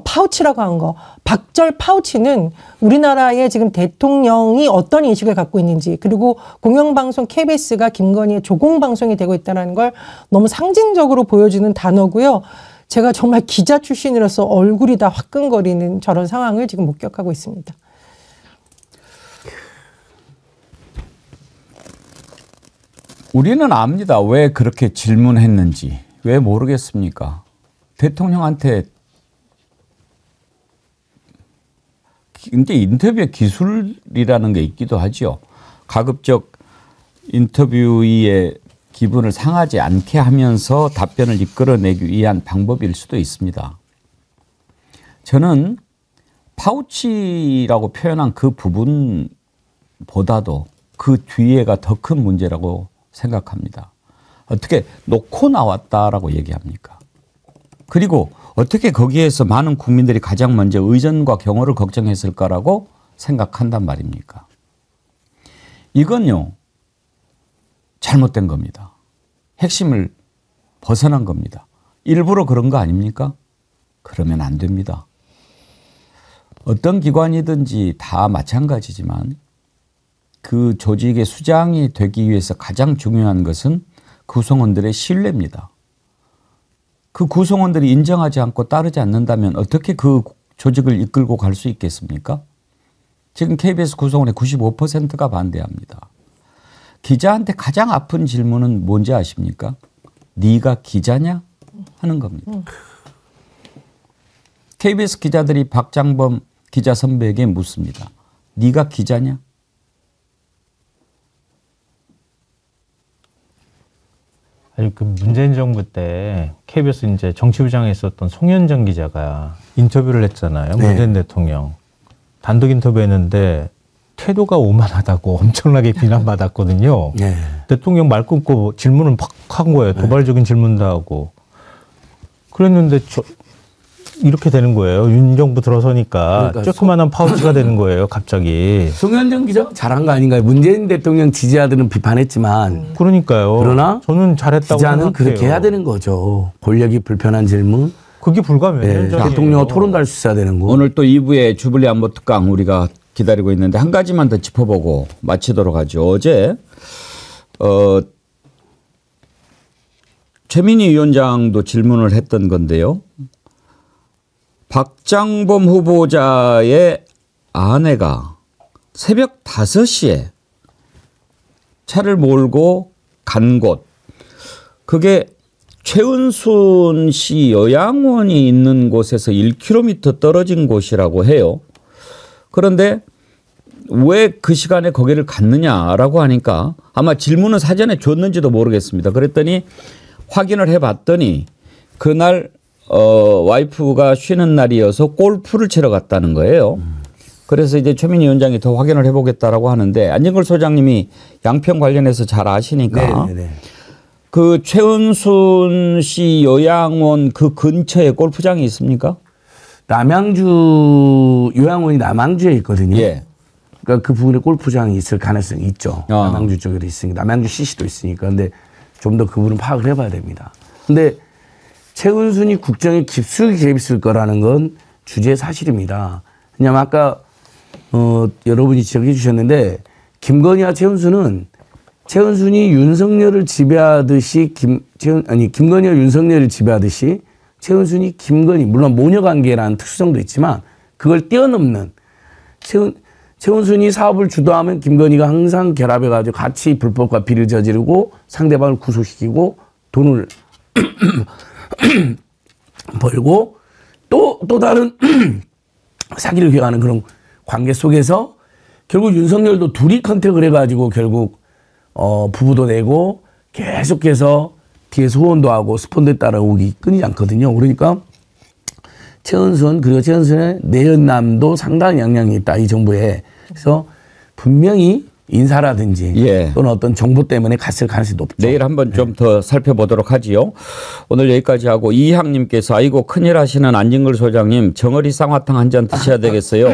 파우치라고 한 거. 박절 파우치는 우리나라의 지금 대통령이 어떤 인식을 갖고 있는지 그리고 공영방송 KBS가 김건희의 조공방송이 되고 있다는 걸 너무 상징적으로 보여주는 단어고요. 제가 정말 기자 출신으로서 얼굴이 다 화끈거리는 저런 상황을 지금 목격하고 있습니다. 우리는 압니다. 왜 그렇게 질문했는지. 왜 모르겠습니까? 대통령한테 근데 인터뷰의 기술이라는 게 있기도 하죠. 가급적 인터뷰의 기분을 상하지 않게 하면서 답변을 이끌어내기 위한 방법일 수도 있습니다. 저는 파우치라고 표현한 그 부분보다도 그 뒤에가 더 큰 문제라고 생각합니다. 어떻게 놓고 나왔다라고 얘기합니까? 그리고 어떻게 거기에서 많은 국민들이 가장 먼저 의전과 경호를 걱정했을까라고 생각한단 말입니까? 이건요, 잘못된 겁니다. 핵심을 벗어난 겁니다. 일부러 그런 거 아닙니까? 그러면 안 됩니다. 어떤 기관이든지 다 마찬가지지만 그 조직의 수장이 되기 위해서 가장 중요한 것은 구성원들의 신뢰입니다. 그 구성원들이 인정하지 않고 따르지 않는다면 어떻게 그 조직을 이끌고 갈 수 있겠습니까? 지금 KBS 구성원의 95%가 반대합니다. 기자한테 가장 아픈 질문은 뭔지 아십니까? 네가 기자냐? 하는 겁니다. KBS 기자들이 박장범 기자 선배에게 묻습니다. 네가 기자냐? 아니, 그 문재인 정부 때 KBS 이제 정치부장에 있었던 송현정 기자가 인터뷰를 했잖아요. 네. 문재인 대통령. 단독 인터뷰했는데 태도가 오만하다고 엄청나게 비난받았거든요. 네. 대통령 말 끊고 질문을 팍 한 거예요. 도발적인 질문도 하고. 그랬는데 이렇게 되는 거예요. 윤 정부 들어서니까 그러니까 조그마한 파우치가 되는 거예요. 갑자기. 송현정 기자가 잘한 거 아닌가요? 문재인 대통령 지지자들은 비판했지만 그러니까요. 그러나 저는 잘했다고 기자는 생각해요. 그렇게 해야 되는 거죠. 권력이 불편한 질문. 그게 불과 몇 년 전이에요. 대통령과 토론도 할 수 있어야 되는 거. 오늘 또 2부에 주블리 안보 특강 우리가 기다리고 있는데 한 가지만 더 짚어보고 마치도록 하죠. 어제 최민희 위원장도 질문을 했던 건데요. 박장범 후보자의 아내가 새벽 5시에 차를 몰고 간 곳, 그게 최은순 씨 요양원이 있는 곳에서 1km 떨어진 곳이라고 해요. 그런데 왜 그 시간에 거기를 갔느냐라고 하니까 아마 질문은 사전에 줬는지도 모르겠습니다. 그랬더니 확인을 해봤더니 그날 와이프가 쉬는 날이어서 골프를 치러 갔다는 거예요. 그래서 이제 최민희 위원장이 더 확인을 해보겠다라고 하는데 안진걸 소장님이 양평 관련해서 잘 아시니까 네네네. 그 최은순 씨 요양원 그 근처에 골프장이 있습니까? 남양주 요양원이 남양주에 있거든요. 예. 그러니까 그 부분에 골프장이 있을 가능성이 있죠. 남양주 쪽에도 있으니까 남양주 CC도 있으니까. 근데 좀 더 그 부분은 파악을 해봐야 됩니다. 근데 최은순이 국정에 깊숙이 개입했을 거라는 건 주제 사실입니다. 왜냐하면 아까 여러분이 지적해 주셨는데 김건희와 최은순이 윤석열을 지배하듯이 김건희와 윤석열을 지배하듯이 최은순이 김건희 물론 모녀 관계라는 특수성도 있지만 그걸 뛰어넘는 최은순이 사업을 주도하면 김건희가 항상 결합해가지고 같이 불법과 비리를 저지르고 상대방을 구속시키고 돈을 벌고 또 다른 사기를 기획하는 그런 관계 속에서 결국 윤석열도 둘이 컨택을 해가지고 결국 부부도 내고 계속해서 뒤에 소원도 하고 스폰서에 따라오기 끊이지 않거든요. 그러니까 최은순 그리고 최은순의 내연남도 상당한 영향이 있다. 이 정부에. 그래서 분명히 인사라든지 예. 또는 어떤 정보 때문에 갔을 가능성이 높죠. 내일 한번 좀 더 살펴보도록 하지요. 오늘 여기까지 하고 이희학님께서 아이고 큰일 하시는 안진걸 소장님 정어리 쌍화탕 한 잔 드셔야 되겠어요.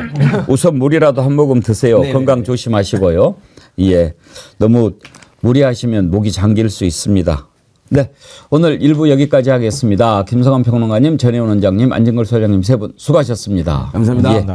우선 물이라도 한 모금 드세요. 네네네. 건강 조심하시고요. 예, 너무 무리하시면 목이 잠길 수 있습니다. 네, 오늘 1부 여기까지 하겠습니다. 김성환 평론가님, 전혜원 원장님, 안진걸 소장님 세 분 수고하셨습니다. 감사합니다. 예.